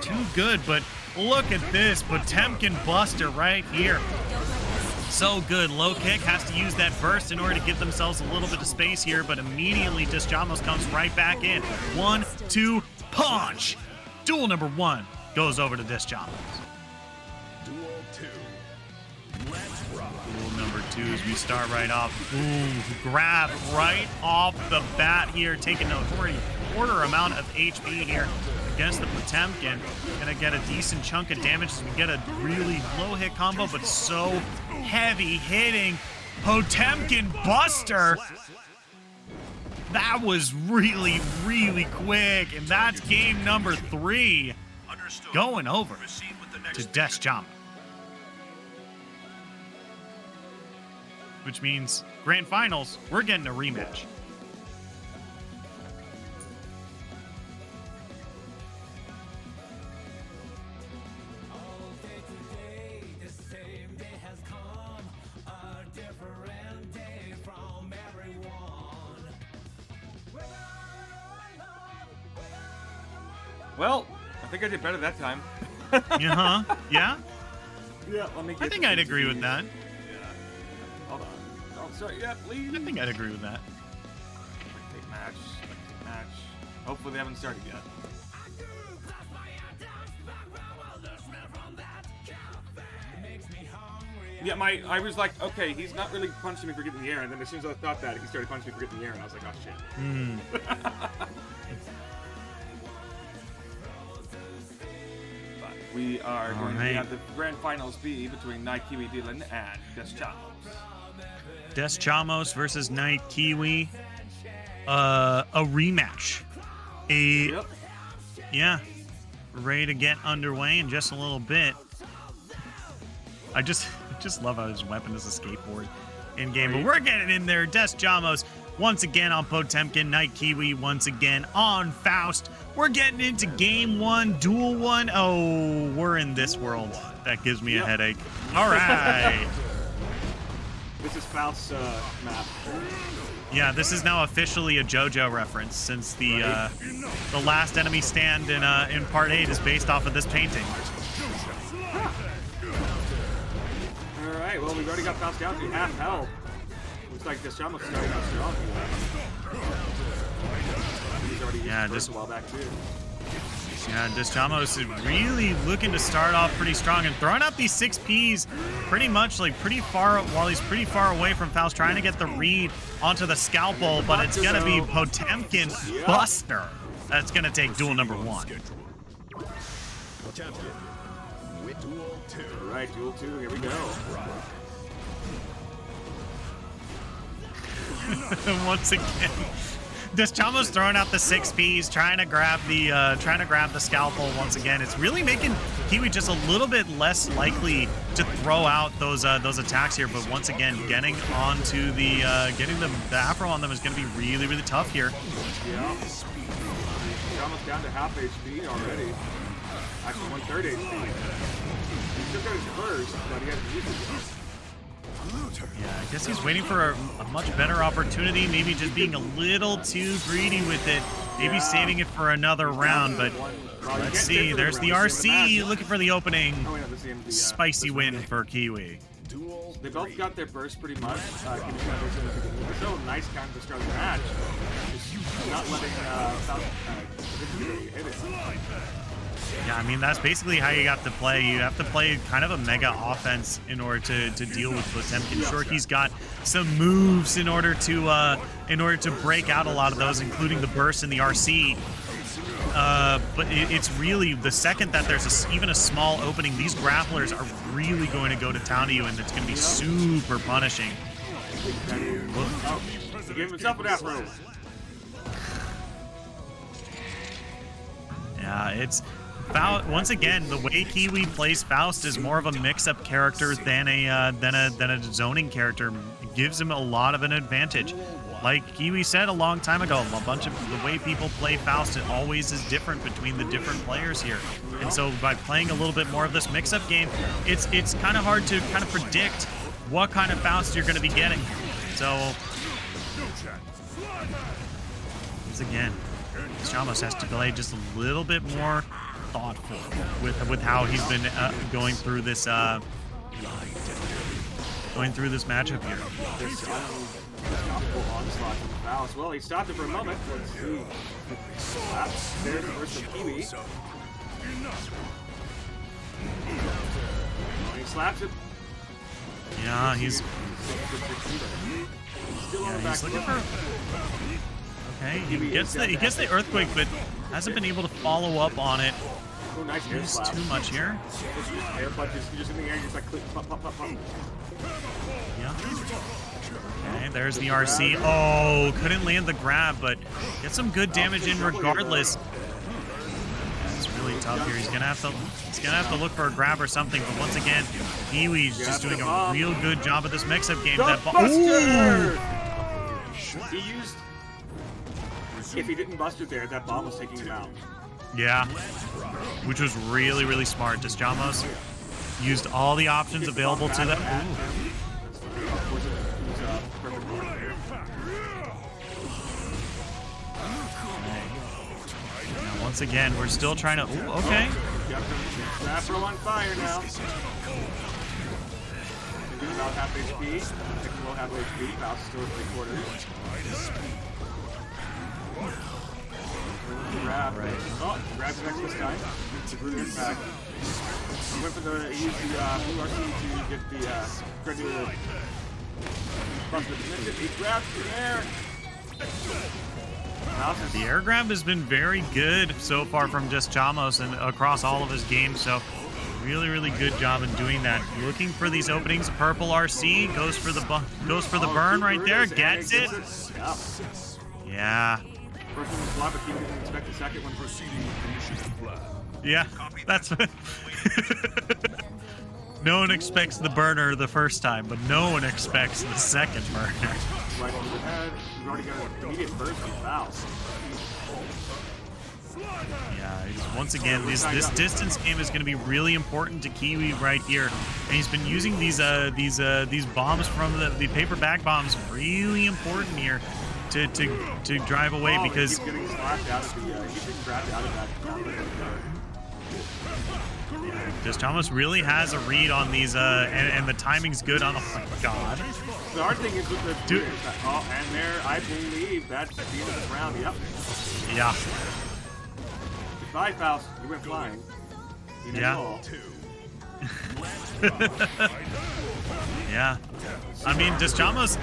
Too good, but look at this. Potemkin Buster right here. So good. Low kick has to use that burst in order to give themselves a little bit of space here, but immediately Des Chamos comes right back in. 1, 2, punch. Duel number 1 goes over to Des Chamos. Duel number 2 as we start right off. Ooh, grab right off the bat here, taking a quarter amount of HP here against the Potemkin. Gonna get a decent chunk of damage as we get a really low hit combo, but so heavy hitting. Potemkin Buster. That was really, really quick, and that's game number 3 going over to Des Chamos. Which means grand finals, we're getting a rematch. Well, I think I did better that time. Yeah? Yeah, let me get I think I'd agree with that. Hold on. Don't start yet, please. I think I'd agree with that. Spectate match. Spectate match. Hopefully they haven't started yet. Yeah, I was like, okay, he's not really punching me for getting the air, and then as soon as I thought that, he started punching me for getting the air, and I was like, oh shit. But we are going to have the grand finals be between Night Kiwi Dylan and Des Chamos. Des Chamos versus Night Kiwi. A rematch. Yep. Yeah. Ready to get underway in just a little bit. I just love how his weapon is a skateboard in game. But we're getting in there. Des Chamos once again on Potemkin. Night Kiwi once again on Faust. We're getting into game 1, duel 1. Oh, we're in this world. That gives me a headache. All right. This is Faust's map. Yeah, this is now officially a JoJo reference since the last enemy stand in part 8 is based off of this painting. All right, well, we've already got Faust down to half health. Looks like Des Chamos starting out strong. He's already used a while back too. Yeah, Des Chamos is really looking to start off pretty strong and throwing out these 6Ps pretty much like pretty far while he's pretty far away from Faust, trying to get the read onto the scalpel, but it's going to be Potemkin Buster that's going to take duel number 1. All right, duel 2, here we go. Once again, Des Chamos throwing out the 6Ps, trying to grab the scalpel once again. It's really making Kiwi just a little bit less likely to throw out those attacks here. But once again, getting onto the the Afro on them is going to be really, really tough here. Yeah, he's almost down to half HP already. Actually, 1/3 HP. He still got his burst, but he hasn't used it yet. Yeah, I guess he's waiting for a much better opportunity, maybe just being a little too greedy with it, maybe saving it for another round, but let's see. There's the RC looking for the opening. Spicy win for Kiwi. They both got their burst pretty much. So nice time to start the match. Just not letting Faust hit it. Yeah, I mean, that's basically how you have to play. You have to play kind of a mega offense in order to deal with Potemkin. Sure, he's got some moves in order to break out a lot of those, including the burst and the RC. But it's really the second that there's even a small opening, these grapplers are really going to go to town to you, and it's going to be super punishing. Oh, he gave himself an afro. Yeah, it's once again, the way Kiwi plays Faust is more of a mix-up character than a zoning character. It gives him a lot of an advantage. Like Kiwi said a long time ago, the way people play Faust, it always is different between the different players here. And so by playing a little bit more of this mix-up game, it's kind of hard to kind of predict what kind of Faust you're going to be getting. So, once again, Chamos has to play just a little bit more thoughtful with how he's been going through this matchup here. Well, he stopped it for a moment. Let's see. There's the burst of Kiwi. He slaps it. Yeah, he's still on the back. Looking for. Okay, he gets the earthquake, but hasn't been able to follow up on it. Oh, nice air There's slap. too much here. Just air punches. You're just in the air, just like click, pop, pop, pop, pop. Yeah. Okay, there's the RC. Oh, couldn't land the grab, but get some good damage in regardless. It's really tough here. He's gonna have to look for a grab or something. But once again, Kiwi's just doing a real good job of this mix-up game. He used. If he didn't bust it there, that bomb was taking him out. Yeah, which was really, really smart. Desjamos used all the options available to them. Now, once again, we're still trying to. Ooh, okay. Afro on fire now. About half HP. Taking low half HP. Mouse still at 3/4. Grab. Right. Oh, grab the next this time. It's a good impact. He went for the. He used the blue RC to get the regular. He grabbed the air. The air grab has been very good so far from just Chamos and across all of his games. So really, really good job in doing that. Looking for these openings. Purple RC goes for the burn right there. Gets it. Yeah. First one was blocked, but he didn't expect the second one. Yeah, that's no one expects the burner the first time, but no one expects the second burner. Right over the head. We've already got an immediate burst from Faust. Yeah, once again, this distance game is going to be really important to Kiwi right here, and he's been using these bombs from the paper bag bombs really important here to drive away because. He's getting slapped out of the. He's getting grabbed out of that. Desjamos really has a read on these, and the timing's good on. Oh my god. The hard thing is with the dude. Oh, and there, I believe that's the end of this round. Yep. Yeah. Goodbye, Faust. You went flying. You know. Yeah. I mean, Desjamos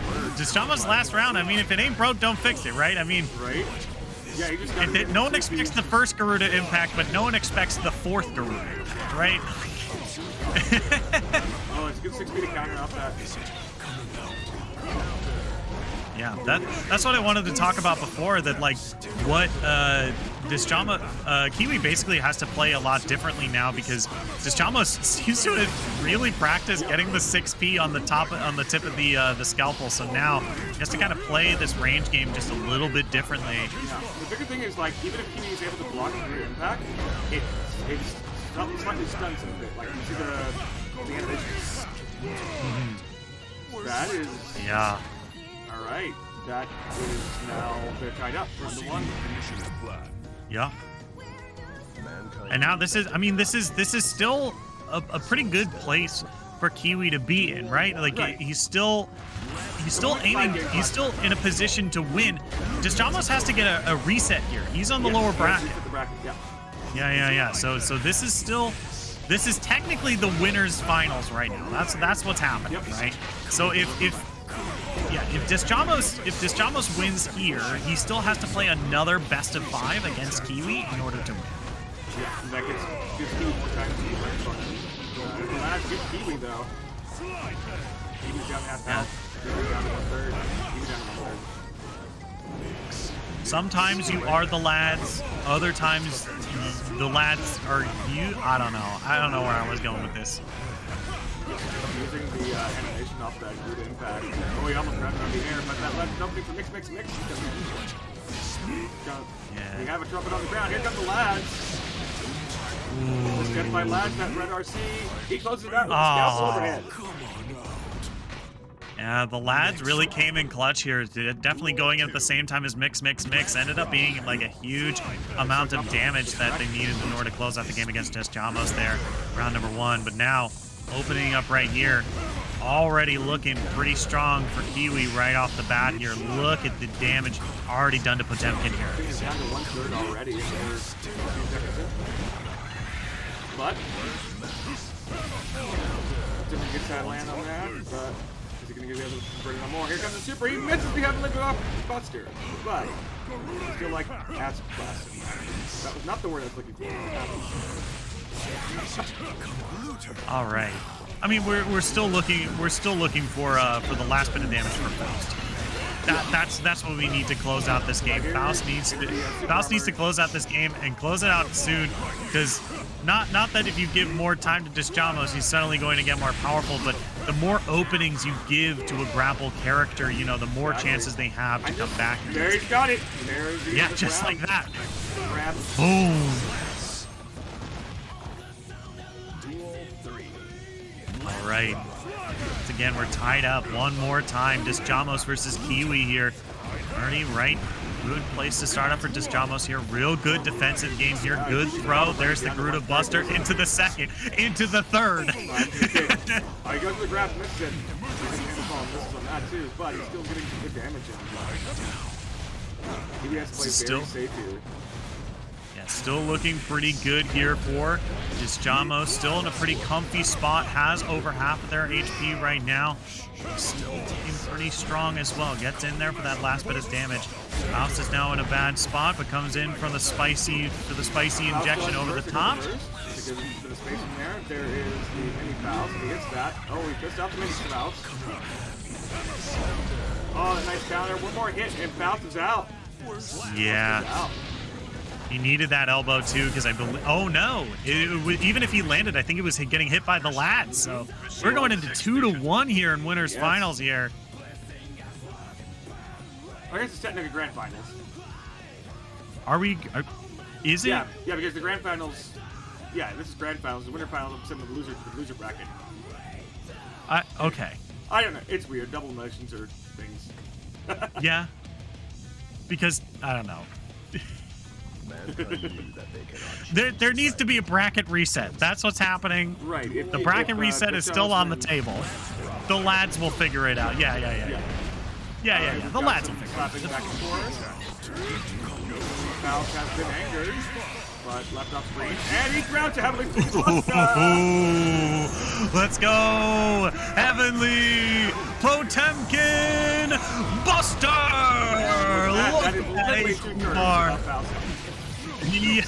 last round. I mean, if it ain't broke, don't fix it, right? I mean, right? Yeah, you just no one expects the first Garuda impact, but no one expects the fourth Garuda impact, right? Oh, it's a good 6 feet to counter off that. Yeah, that's what I wanted to talk about before. That like what Kiwi basically has to play a lot differently now because Desjamos seems to have really practiced getting the 6P on the tip of the scalpel. So now he has to kind of play this range game just a little bit differently. Yeah. The bigger thing is like even if Kiwi is able to block your impact, it's slightly stuns him a bit. Like you see the animations. That is yeah. All right, that is now they're tied up for the one. Yeah. And now this is still a pretty good place for Kiwi to be in, right? Like right. he's still aiming. He's still in a position to win. Desjamos has to get a reset here. He's on the lower bracket. Yeah. Yeah. So this is technically the winners finals right now. That's what's happening, right? So if Disjamos wins here, he still has to play another best of 5 against Kiwi in order to win. Yeah, that gives Kiwi more time to get right on. The last good Kiwi though. Kiwi's down half health. Kiwi's down to 1/3. Kiwi's down to 1/3. Sometimes you are the lads, other times the lads are you. I don't know. I don't know where I was going with this. Using the animation off that good impact. Oh, he almost grabbed it on the air, but that left opening for mix. Yeah. We have a trumpet on the ground. Here come the lads. Just get by lads, that red RC. He closes it out with the scalp overhead. Yeah, the lads really came in clutch here. Definitely going in at the same time as Mix. Ended up being like a huge amount of damage that they needed in order to close out the game against Disjamos there, round number 1. But now, opening up right here, already looking pretty strong for Kiwi right off the bat here. Look at the damage already done to Potemkin here. He's down to 1/3 already. But didn't get that land on that, but is he going to get the other burning on more? Here comes the super. He misses the heavily off Buster, but still like ass busted. That was not the word I was looking for. All right. I mean, we're still looking for the last bit of damage for Faust. That's what we need to close out this game. Faust needs to close out this game and close it out soon, because not that if you give more time to Disjamos, he's suddenly going to get more powerful, but the more openings you give to a grapple character, you know, the more chances they have to come back. There he's got it. Yeah, just like that. Grab. Boom. All right. Once again, we're tied up one more time. Disjamos versus Kiwi here. Already right. Good place to start up for Disjamos here. Real good defensive game here. Good throw. There's the Garuda Buster into the second, into the third. He goes to the grab, misses it. Misses on that too, but he's still getting good damage in. He has to play very safe here. Yeah, still looking pretty good here for Disjamos. Still in a pretty comfy spot. Has over half of their HP right now. Still looking pretty strong as well. Gets in there for that last bit of damage. Faust is now in a bad spot, but comes in from the spicy injection over the top. Because for the space in there is the mini Faust. He hits that. Oh, he puts out the mini Faust. Oh, nice counter. One more hit and Faust is out. Yeah. He needed that elbow too, because I believe. Oh no! Even if he landed, I think it was getting hit by the lads. So we're going into 2-1 here in winners finals here. I guess it's technically grand finals. Are we? Is it? Yeah, because the grand finals. Yeah, this is grand finals. The winner finals are similar to the loser bracket. Okay. I don't know. It's weird. Double motions or things. Yeah. Because I don't know. There needs to be a bracket reset. That's what's happening. Right. The bracket reset is still on the table. The lads will figure it out. Yeah. The lads will figure it out. Back and forth. Faust has been angered, but left off screen. And he grabs to Heavenly Let's go! Heavenly Potemkin Buster! That is literally 2 turns. Yeah.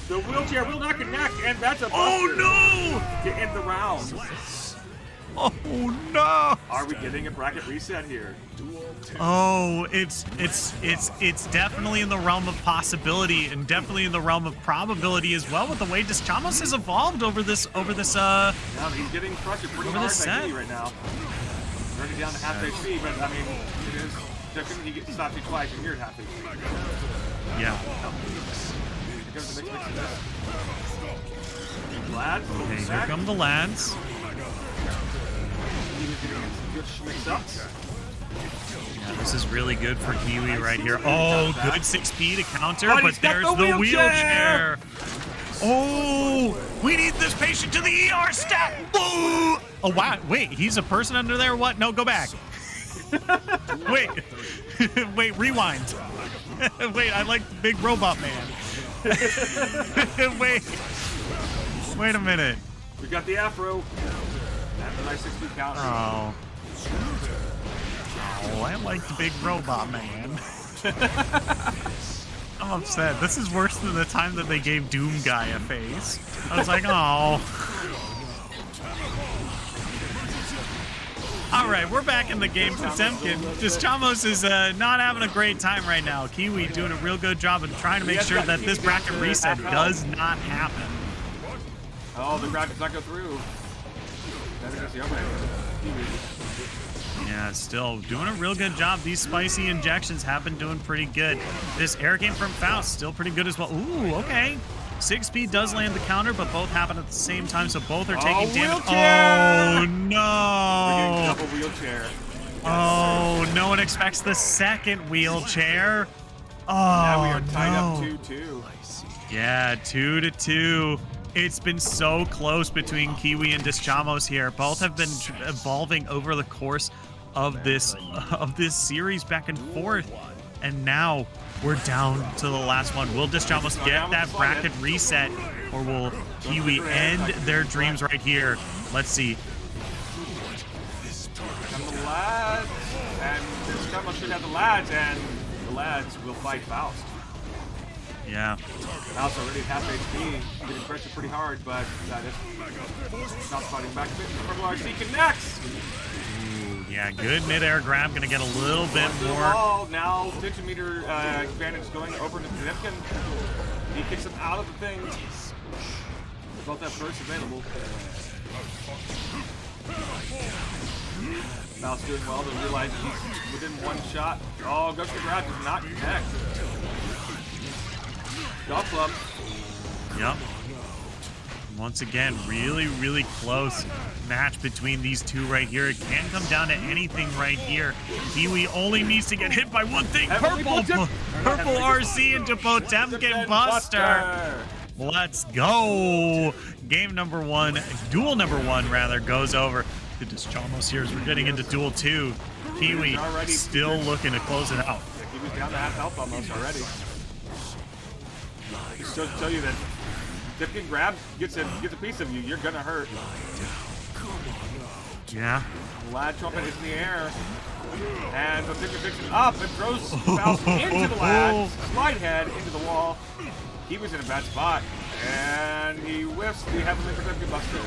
The wheelchair will not connect, and that's a Buster. Oh no! To end the round. Oh no! Are we getting a bracket reset here? Oh, it's definitely in the realm of possibility, and definitely in the realm of probability as well, with the way Disjamos has evolved over this. Yeah, he's getting pressured pretty hard by Kitty right now. Already down to half HP, but I mean, it is different. He gets stopped twice, and you're at half HP. Yeah. Here comes the mix. Lads. Okay, here come the lads. He was getting good mix-ups. Yeah, this is really good for Kiwi right here. Oh, good 6P to counter, but there's the wheelchair. Oh, we need this patient to the ER stat. Ooh. Oh, wow. Wait, he's a person under there? What? No, go back. Wait. Wait, rewind. Wait, I like the big robot man. Wait a minute. We got the afro. And the nice 6-speed counter. Oh, I like the big robot man. I'm upset. This is worse than the time that they gave Doom Guy a face. I was like, oh. All right, we're back in the game. Potemkin. Deschamos is not having a great time right now. Kiwi doing a real good job of trying to make sure that this bracket reset does not happen. Oh, the grab does not go through. That's the overhead. Yeah, still doing a real good job. These spicy injections have been doing pretty good. This air game from Faust, still pretty good as well. Ooh, okay. 6-speed does land the counter, but both happen at the same time, so both are taking damage. Wheelchair! Oh, no. We're getting double wheelchair. Oh, no one expects the second wheelchair. Oh, now we are tied up 2-2. Yeah, 2-2. It's been so close between Kiwi and Deschamos here. Both have been evolving over the course of this series back and forth, and now we're down to the last one. Will Deschamos get that bracket reset, or will Kiwi end their dreams right here? Let's see. And the lads, and Deschamos should have the lads, and the lads will fight Faust. Yeah. Faust already at half HP, getting pressure pretty hard, but that is not fighting back. Purple RC connects. Yeah, good mid-air grab. Gonna get a little bit more. Oh, now tension meter advantage going over to Potemkin. He kicks him out of the thing. Both have burst available. Faust doing well to realize he's within one shot. Oh, goes to the grab, does not connect. Golf club. Yep. Once again, really close match between these two right here. It can come down to anything right here. Kiwi only needs to get hit by one thing. Purple RC into Potemkin Buster. Let's go. Game number one, duel number one rather, goes over to Deschamos here as we're getting into duel 2. Kiwi still looking to close it out. Yeah, Kiwi's down to half health almost already. Just to tell you that if Potemkin grabs, gets a piece of you, you're gonna hurt. Yeah. Lad trumpet is in the air. And Potemkin picks it up and throws Faust into the lad. Slide head into the wall. He was in a bad spot. And he whiffs the heavily Potemkin Buster.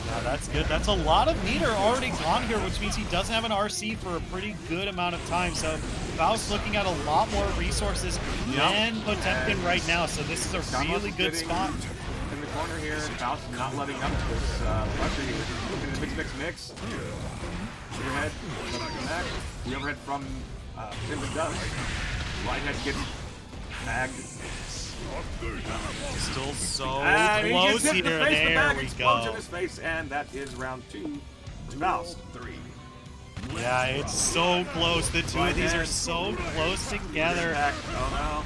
Now that's good. That's a lot of meter already gone here, which means he doesn't have an RC for a pretty good amount of time. So Faust looking at a lot more resources than Potemkin right now. So this is a really good spot. In the corner here, Faust is not letting up to this pressure here. Looking at the mix. Overhead, connect. The overhead from Potemkin does. Right head gets bagged. Still so and close he here. The There we go. In his face, and that is round 2 to Faust. 3. Yeah, it's so close. The two of these are so close together. Oh no.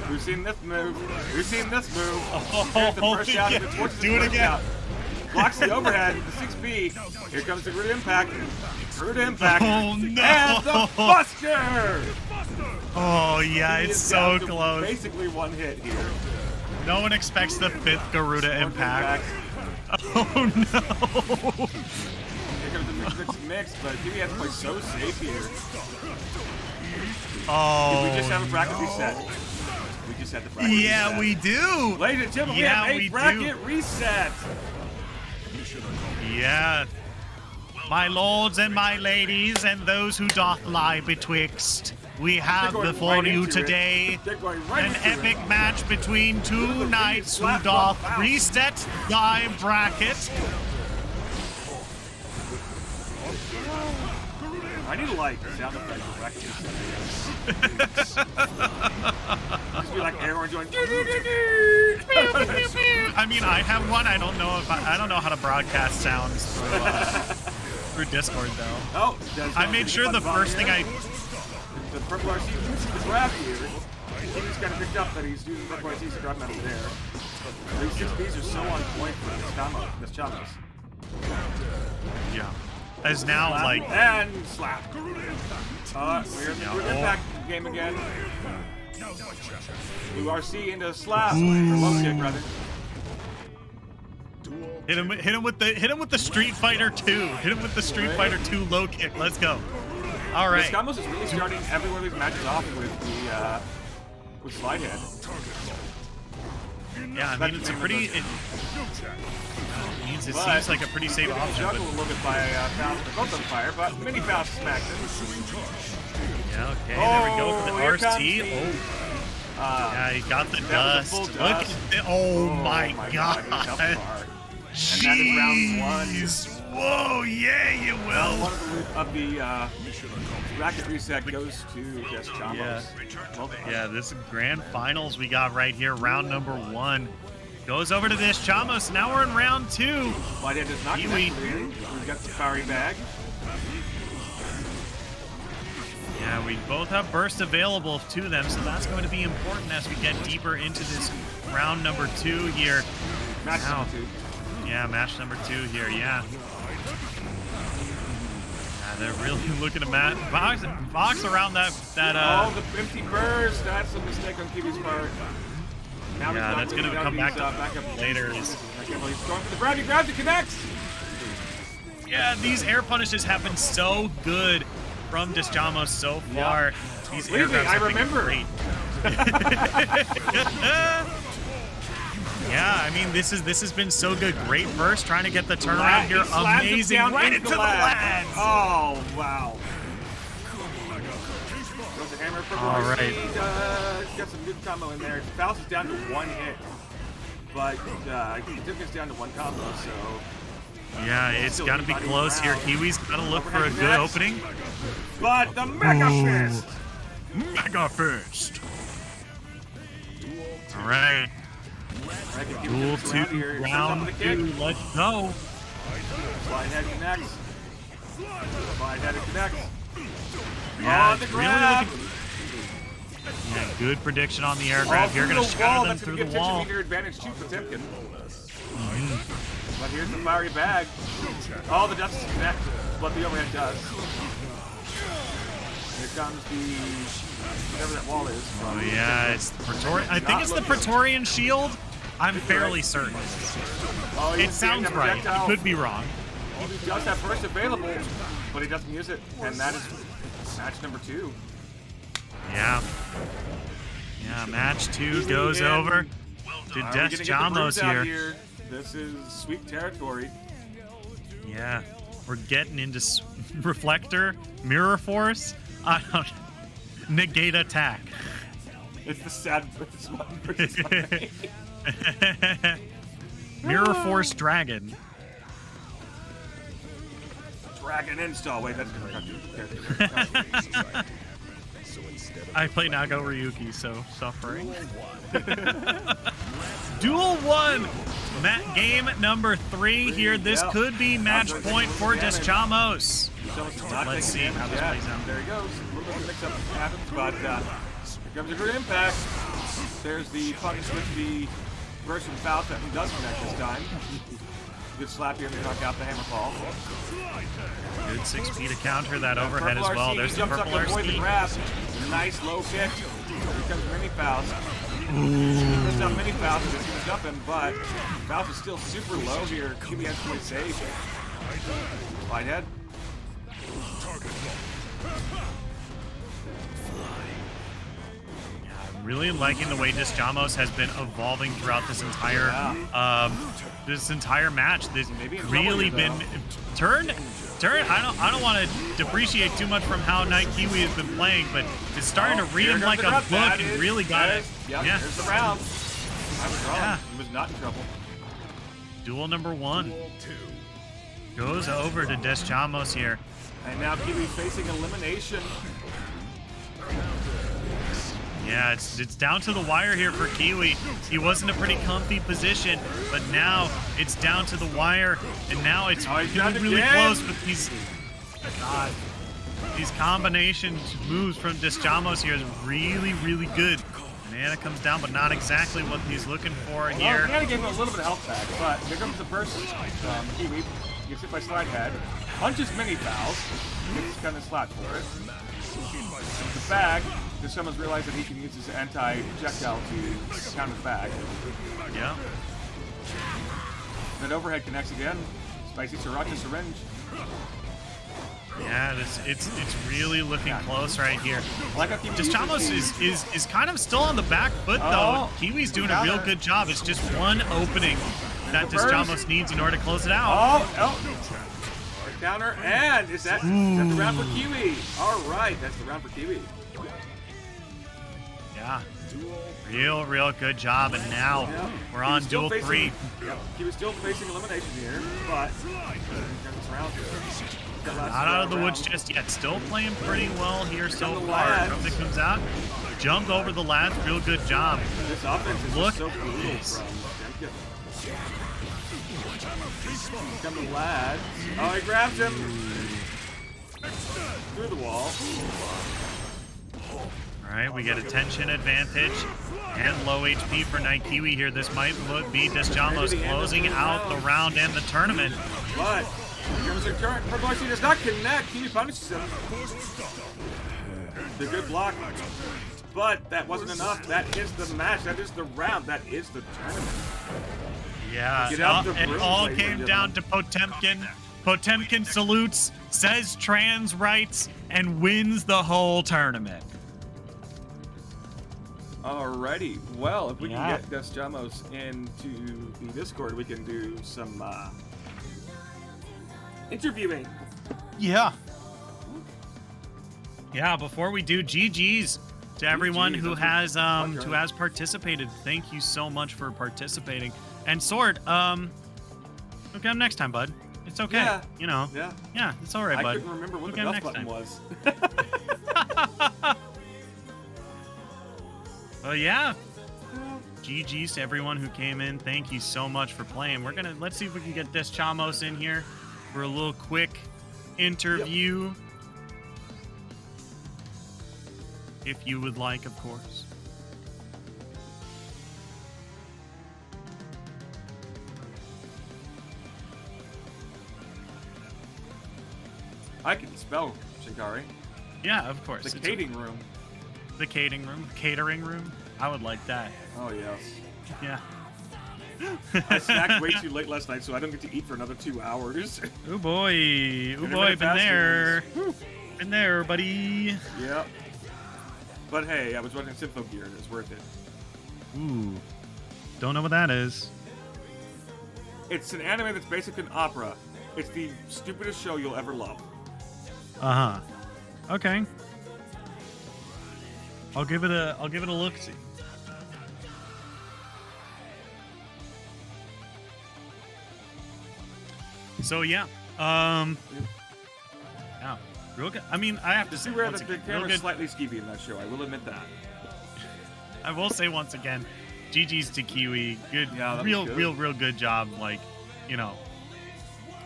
Who's seen this move? Who's seen this move? Oh, the first shot, yeah. the torches Do it first again. out. Blocks the overhead with the 6B. Here comes the root impact. Root impact. Oh, no. And the Buster! Oh, yeah, He it's is so down to close. Basically one hit here. No one expects the 5th Garuda impact. Oh, no. Here comes the mix, but Kiwi has to play so safe here. Oh. We just have a bracket reset. We just had the bracket reset. Yeah, we do. Ladies and gentlemen, Yeah, we we have a bracket do. reset. Yeah. My lords and my ladies, and those who doth lie betwixt, we have They're going before right you into it. today They're going right an into epic it. match between two knights who Slap doth off. reset thy bracket. I need to like sound effects for bracket reset. Just be like everyone going. I mean, I have one. I don't know if I don't know how to broadcast sounds through Discord though. Oh, I made sure the first thing I The purple RC uses the grab here. He just got picked up that he's using the purple RC to grab him out of there. These 6Bs are so on point for this Chavez. yeah, as now like And slap. We're in the impact game again. URC into slap. Or low kick, rather. Hit him with the Street Fighter 2. Hit him with the Street Fighter 2 low kick. Let's go. All right. Descamos is really starting every one of these matches off with slide head. Yeah, I mean it's a pretty. It seems like a pretty safe option. Juggle a little bit by Faust. They're both on fire, but mini Faust smacks him. Yeah, okay, there we go for the here RT. comes- Yeah, he got the that was a dust. full Look dust. at the, oh my god. he's up far. And that is round one. Jeez. Whoa, yeah, you Round will. one of the bracket reset goes to Descamos. Yeah. Well, Yeah, this is grand finals we got right here. Round number 1 goes over to Descamos. Now we're in round 2. Whitehead does not Kiwi. connect with it. We've got the fiery bag. Yeah, we both have burst available to them, so that's going to be important as we get deeper into this round number 2 here. Match Wow. number 2. Yeah, match number 2 here, yeah. They're really looking to box around that Oh, the empty burst. That's a mistake on Kiwi's part. Now yeah, that's going to come back up later. He's going for the grab. He grabs it, connects. Yeah, these air punishes have been so good from Descamos so far. These air Believe me, grabs I have been remember. great. Yeah, I mean this has been so good. Great burst, trying to get the turnaround here. He slams it Amazing, down right into the lads. Oh wow! Goes the hammer from All RC. right. Got some good combo in there. Faust is down to 1 hit, but he took us down to 1 combo. So Yeah, it's got to be close here. Kiwi's got to look for a good Next. opening. but the mega fist. Mega fist. All right. I can keep Duel this around 2, here. round Sets up with a 2. kick. Let's go. Slide head connects. Slide head connects. Yeah, Oh, the really grab. Yeah, good prediction on the air grab. You're going to the shatter wall. them That's through gonna the give wall. 10 meter advantage to Potemkin. But here's the fiery bag. Oh, the dust is connect. What the overhead does. Here comes the whatever that wall is. Oh yeah, it's the Praetorian. I think it's the Praetorian shield. I'm fairly certain. Oh, It sounds right. It could be wrong. He does have burst available, but he doesn't use it, and that is match number 2. Yeah. Yeah, match 2 goes over to Are we gonna get the brutes Descamos out here. This is sweet territory. Yeah, we're getting into reflector, mirror force. I don't negate attack. It's the sad one versus one. Mirror force dragon. Dragon install. Wait, that's gonna cut you. I play Nago Ryuki, so suffering. Duel 1. Game number 3 here. This could be match point for Descamos. Let's see how this plays out. There he goes. A little bit of mix-up happens, but here comes a good impact. There's the punch with the burst from Faust that does connect this time. Good slap here to knock out the hammer fall. Good 6 feet to counter that overhead as well. There's the jumps purple up to avoid the RC. grab. Nice low kick. Here comes mini Faust. There's not mini Faust is going to jump him, but Faust is still super low here. Kiwi has to play safe. Slide head. I'm really liking the way Descamos has been evolving throughout this entire match. This Maybe in really trouble been here, turn. I don't want to depreciate too much from how Night Kiwi has been playing, but it's starting to read Here him comes like the a grab. book That and is- really got that it. is- Yep, Yeah. there's the round. I was wrong. Yeah. He was not in trouble. Duel number 1 goes over to Descamos here. And now Kiwi facing elimination. Yeah, it's down to the wire here for Kiwi. He was in a pretty comfy position, but now it's down to the wire, and now it's Oh, he's done it really again. close with these combinations moves from Descamos here is really, really good. Banana comes down, but not exactly what he's looking for Well, here. kind of gave him a little bit of health back, but here comes the burst from Kiwi. Gets hit by slide head. punches mini fouls. Gets kind of slapped for it. The bag, just someone's realized that he can use his anti-projectile to counter the bag. Yeah. Then overhead connects again. Spicy Sriracha syringe. Yeah, it's really looking close right here. Like how Kiwi Deschamos is kind of still on the back foot though. Kiwi's doing a real good job. It's just one opening that Deschamos needs in order to close it out. The counter, and is that the round for Kiwi? All right, that's the round for Kiwi. Yeah. Real good job, and now we're on Duel 3. He was still facing elimination here, but not out of the woods just yet. Still playing pretty well here so far. Something comes out, jump over the lads. Real good job. This offense is Look so at brutal this. from Come the lads. Oh, he grabs him through the wall. All right, we get a tension advantage and low HP for Night Kiwi here. This might be Deschamos closing out the round and the tournament. But Pergosi does not connect. Kiwi punishes him. The good block. But that wasn't enough. That is the match. That is the round. That is the tournament. Yeah, it all came down to Potemkin. Potemkin salutes, says trans rights, and wins the whole tournament. Alrighty. Well, if we can get Deschamos into the Discord, we can do some interviewing. Yeah. Yeah, before we do, GG's to everyone who has participated. Thank you so much for participating. And Sword, look at him next time, bud. It's okay. Yeah. You know. Yeah. Yeah, it's all right, bud. I couldn't remember what the belt button was. Well, yeah. GG's to everyone who came in. Thank you so much for playing. Let's see if we can get Deschamos in here for a little quick interview. If you would like, of course. I can spell Shikari. Yeah, of course. The catering room. The catering room. I would like that. Oh, yes. Yeah. I snacked way too late last night, so I don't get to eat for another 2 hours. Oh boy. Oh boy, been there. Been there, buddy. Yep. But hey, I was watching Sympho Gear and it's worth it. Ooh. Don't know what that is. It's an anime that's basically an opera. It's the stupidest show you'll ever love. Uh-huh. Okay. I'll give it a look-see. So yeah. Yeah. Real good. I mean, I have to say where once the again, camera's slightly skeevy in that show. I will admit that. I will say once again, GG's to Kiwi. Good, Yeah, real good job. Like, you know,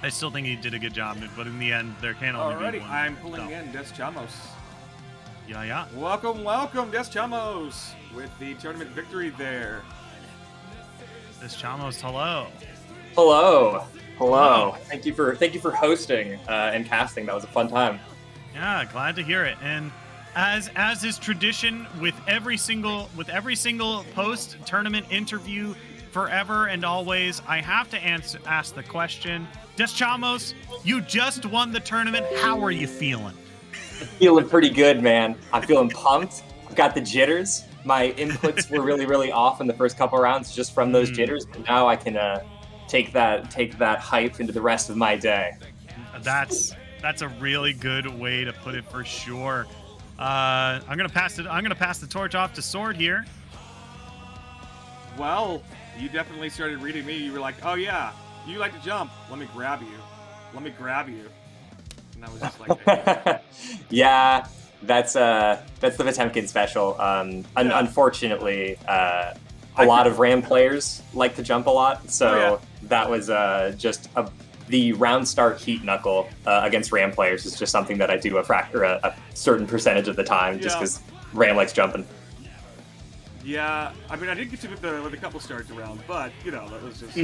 I still think he did a good job, but in the end, there can only be one. I'm pulling in Deschamos. Yeah. Welcome, Deschamos, with the tournament victory there. Deschamos, hello. Hello. Thank you for hosting and casting. That was a fun time. Yeah, glad to hear it. And as is tradition with every single post tournament interview, forever and always, I have to ask the question: Deschamos, you just won the tournament. How are you feeling? Feeling pretty good, man. I'm feeling pumped. I've got the jitters. My inputs were really off in the first couple rounds just from those jitters, but now I can take that hype into the rest of my day. That's a really good way to put it for sure. I'm gonna pass the torch off to Sword here. Well, you definitely started reading me. You were like, "Oh yeah, you like to jump. Let me grab you. And I was just like, yeah, that's the Potemkin special. Unfortunately, a lot of Ram players like to jump a lot, so that was the round start heat knuckle against Ram players is just something that I do a certain percentage of the time, just because Ram likes jumping. Yeah, I mean, I did get you with a couple starts around, but you know, that was just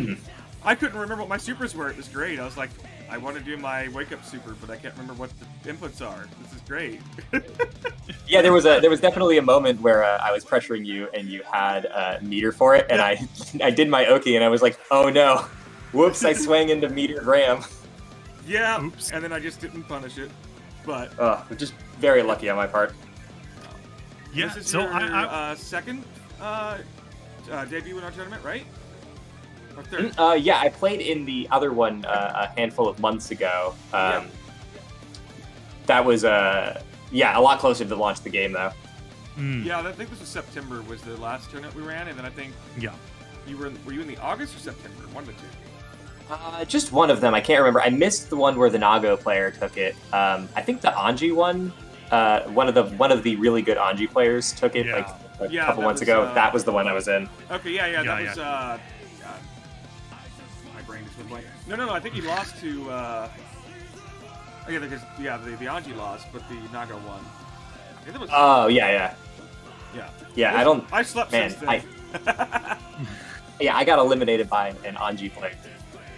I couldn't remember what my supers were. It was great. I was like, I want to do my wake up super, but I can't remember what the inputs are. This is great. Yeah, there was definitely a moment where I was pressuring you and you had meter for it, and I did my Oki and I was like, oh no, whoops! I swang into meter Graham. Yeah. Oops. And then I just didn't punish it. But Just very lucky on my part. Yeah. this is So your second debut in our tournament, right? Or third? Yeah, I played in the other one a handful of months ago. Yeah. That was a lot closer to the launch of the game though. Yeah, I think this was September was the last tournament we ran, and then I think yeah. were you in the August or September? One of the two. Just one of them. I can't remember. I missed the one where the Nago player took it. I think the Anji one. One of the really good Anji players took it Yeah. a couple months ago. That was the one I was in. Okay, that was. My brain just went blank. No. I think he lost to. The Anji lost, but the Naga won. I think that was. Oh yeah. Yeah. I don't. I slept Man, since then. I got eliminated by an Anji player.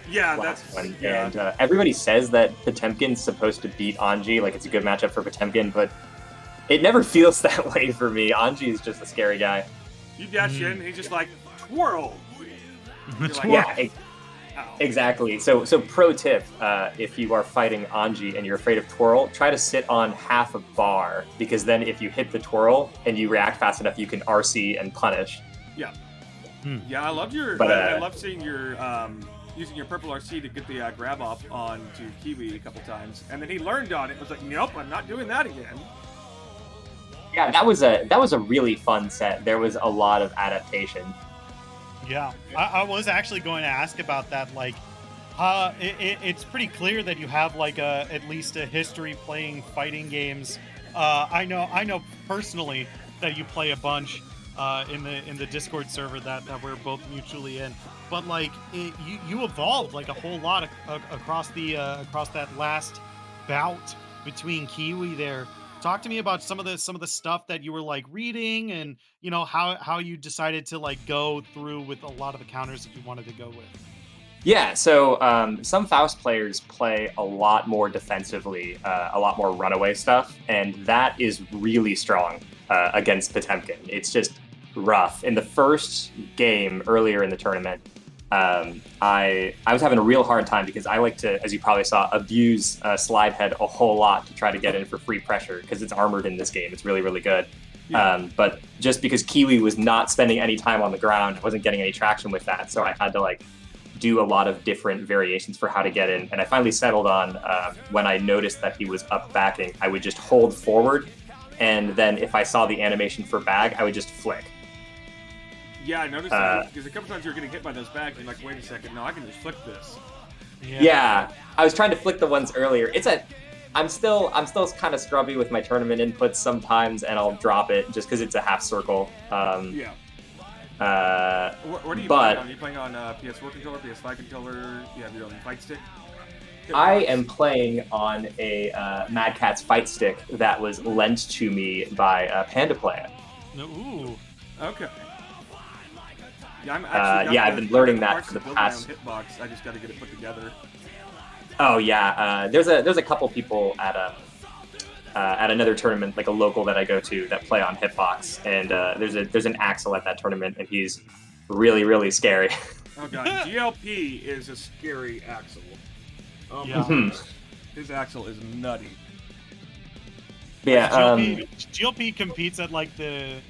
Yeah, last that's one. And everybody says that Potemkin's supposed to beat Anji, like it's a good matchup for Potemkin, but it never feels that way for me. Anji is just a scary guy. You dash in, he's just like twirl. You're like, Yeah, ow. exactly. So pro tip, if you are fighting Anji and you're afraid of twirl, try to sit on half a bar, because then if you hit the twirl and you react fast enough, you can RC and punish. Yeah. Yeah, I loved your. But, I love seeing your using your purple RC to get the grab off onto Kiwi a couple times, and then he learned on it. Was like, nope, I'm not doing that again. Yeah, that was a really fun set. There was a lot of adaptation. Yeah, I was actually going to ask about that. Like, it's pretty clear that you have like at least a history playing fighting games. I know personally that you play a bunch in the Discord server that we're both mutually in. But like you evolved like a whole lot across that last bout between Kiwi there. Talk to me about some of the stuff that you were like reading, and you know how you decided to like go through with a lot of the counters that you wanted to go with. Yeah, so some Faust players play a lot more defensively, a lot more runaway stuff, and that is really strong against Potemkin. It's just rough. In the first game earlier in the tournament, I was having a real hard time because I like to, as you probably saw, abuse Slide Head a whole lot to try to get in for free pressure because it's armored in this game. It's really, really good. Yeah. But just because Kiwi was not spending any time on the ground, I wasn't getting any traction with that, so I had to like do a lot of different variations for how to get in. And I finally settled on when I noticed that he was up backing, I would just hold forward, and then if I saw the animation for bag, I would just flick. Yeah, I noticed that because a couple times you were getting hit by those bags, and you're like, wait a second, no, I can just flick this. Yeah, I was trying to flick the ones earlier. I'm still kind of scrubby with my tournament inputs sometimes, and I'll drop it just because it's a half circle. What are you playing on? Are you playing on PS4 controller, PS5 controller? You have your own fight stick? I am playing on a Mad Catz fight stick that was lent to me by Panda Playa. Ooh. Okay. Yeah, I'm actually I've been learning that for the past. Hitbox. I just got to get it put together. Oh yeah, there's a couple people at another tournament, like a local that I go to, that play on Hitbox, and there's an Axel at that tournament, and he's really, really scary. Oh god, GLP is a scary Axel. Oh Yeah. my gosh. His Axel is nutty. Yeah. GLP competes at like the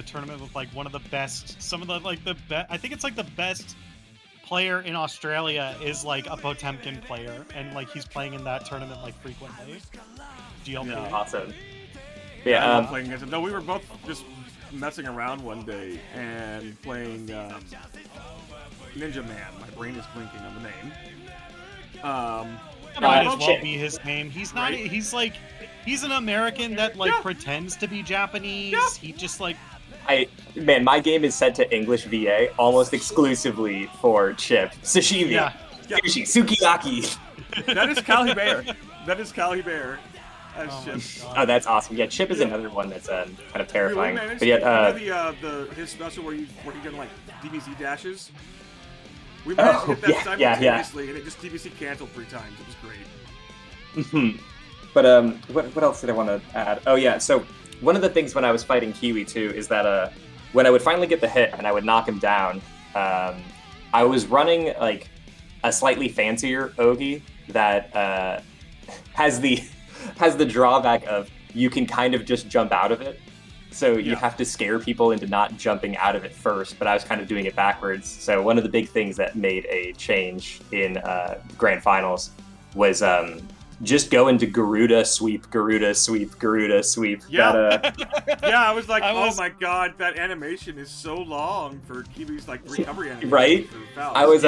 tournament with like one of the best, some of the like the best. I think it's like the best player in Australia is like a Potemkin player, and like he's playing in that tournament like frequently. GLP. Yeah. Awesome. I Yeah. love playing against him. No, we were both just messing around one day and playing Ninja Man. My brain is blinking on the name. It might as well be his name. He's not. Right? He's an American that like pretends to be Japanese. Yeah. He just like. My game is set to English VA almost exclusively for Chip. Sashimi. Yeah. Sushi. Sukiyaki. That is Cali Bear. That is Cali Bear. As Chip. Oh, that's awesome. Yeah, Chip is another one that's kind of terrifying. But yeah, his special where he did like DBZ dashes. We managed to get that yeah. simultaneously, and it just TBC canceled 3 times. It was great. But what else did I want to add? Oh yeah, so one of the things when I was fighting Kiwi too is that when I would finally get the hit and I would knock him down, I was running like a slightly fancier Ogi that has the drawback of you can kind of just jump out of it. So you have to scare people into not jumping out of it first, but I was kind of doing it backwards. So one of the big things that made a change in Grand Finals was just go into Garuda sweep, Garuda sweep, Garuda sweep. Yeah, I was like, oh my god, that animation is so long for Kiwi's like recovery animation. Right? For I was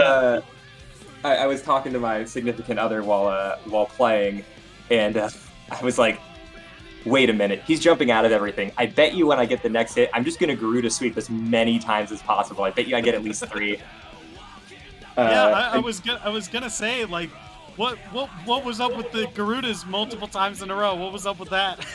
I was talking to my significant other while playing, and I was like, wait a minute, he's jumping out of everything. I bet you when I get the next hit, I'm just gonna Garuda sweep as many times as possible. I bet you I get at least 3. I was gonna say, like, what was up with the Garudas multiple times in a row? What was up with that?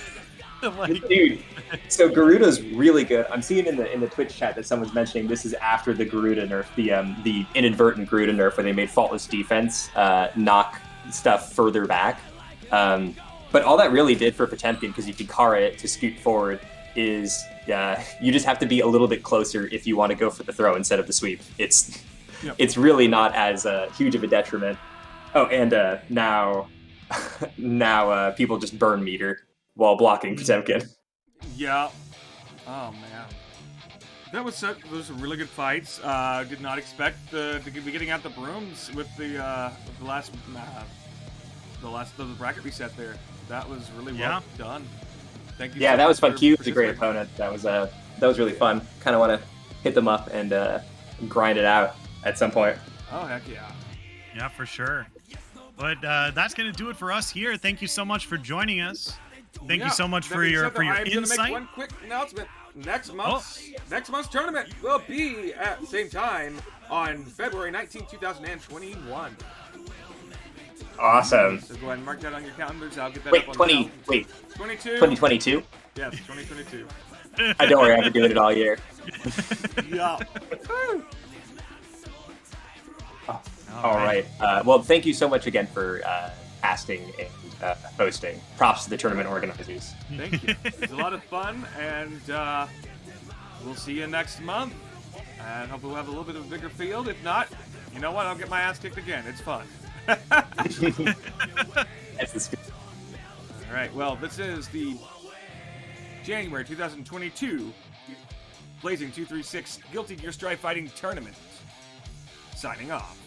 Like... Dude, so Garuda's really good. I'm seeing in the Twitch chat that someone's mentioning this is after the Garuda nerf, the inadvertent Garuda nerf where they made faultless defense knock stuff further back. But all that really did for Potemkin, because you can Kara it to scoot forward, is you just have to be a little bit closer if you want to go for the throw instead of the sweep. It's really not as huge of a detriment. Oh, and now people just burn meter while blocking Potemkin. Yeah. Oh man, those were really good fights. Did not expect to be getting out the brooms with the last bracket reset there. That was really well done. Thank you. Yeah, that was fun. Q was a great opponent. That was really fun. Kind of want to hit them up and grind it out at some point. Oh heck yeah. Yeah, for sure. But that's gonna do it for us here. Thank you so much for joining us. Thank you so much for your I'm insight. gonna make one quick announcement. Next month's tournament will be at the same time on February 19, 2021. Awesome. So go ahead and mark that on your calendars. I'll get that Wait, up on the 22? 2022? Yes, 2022. Don't worry, I've been doing it all year. Yeah. All right. Well, thank you so much again for casting and hosting. Props to the tournament organizers. Thank you. It was a lot of fun, and we'll see you next month. And hopefully we'll have a little bit of a bigger field. If not, you know what? I'll get my ass kicked again. It's fun. That's the spirit. All right. Well, this is the January 2022 Blazing 236 Guilty Gear Strive Fighting Tournament. Signing off.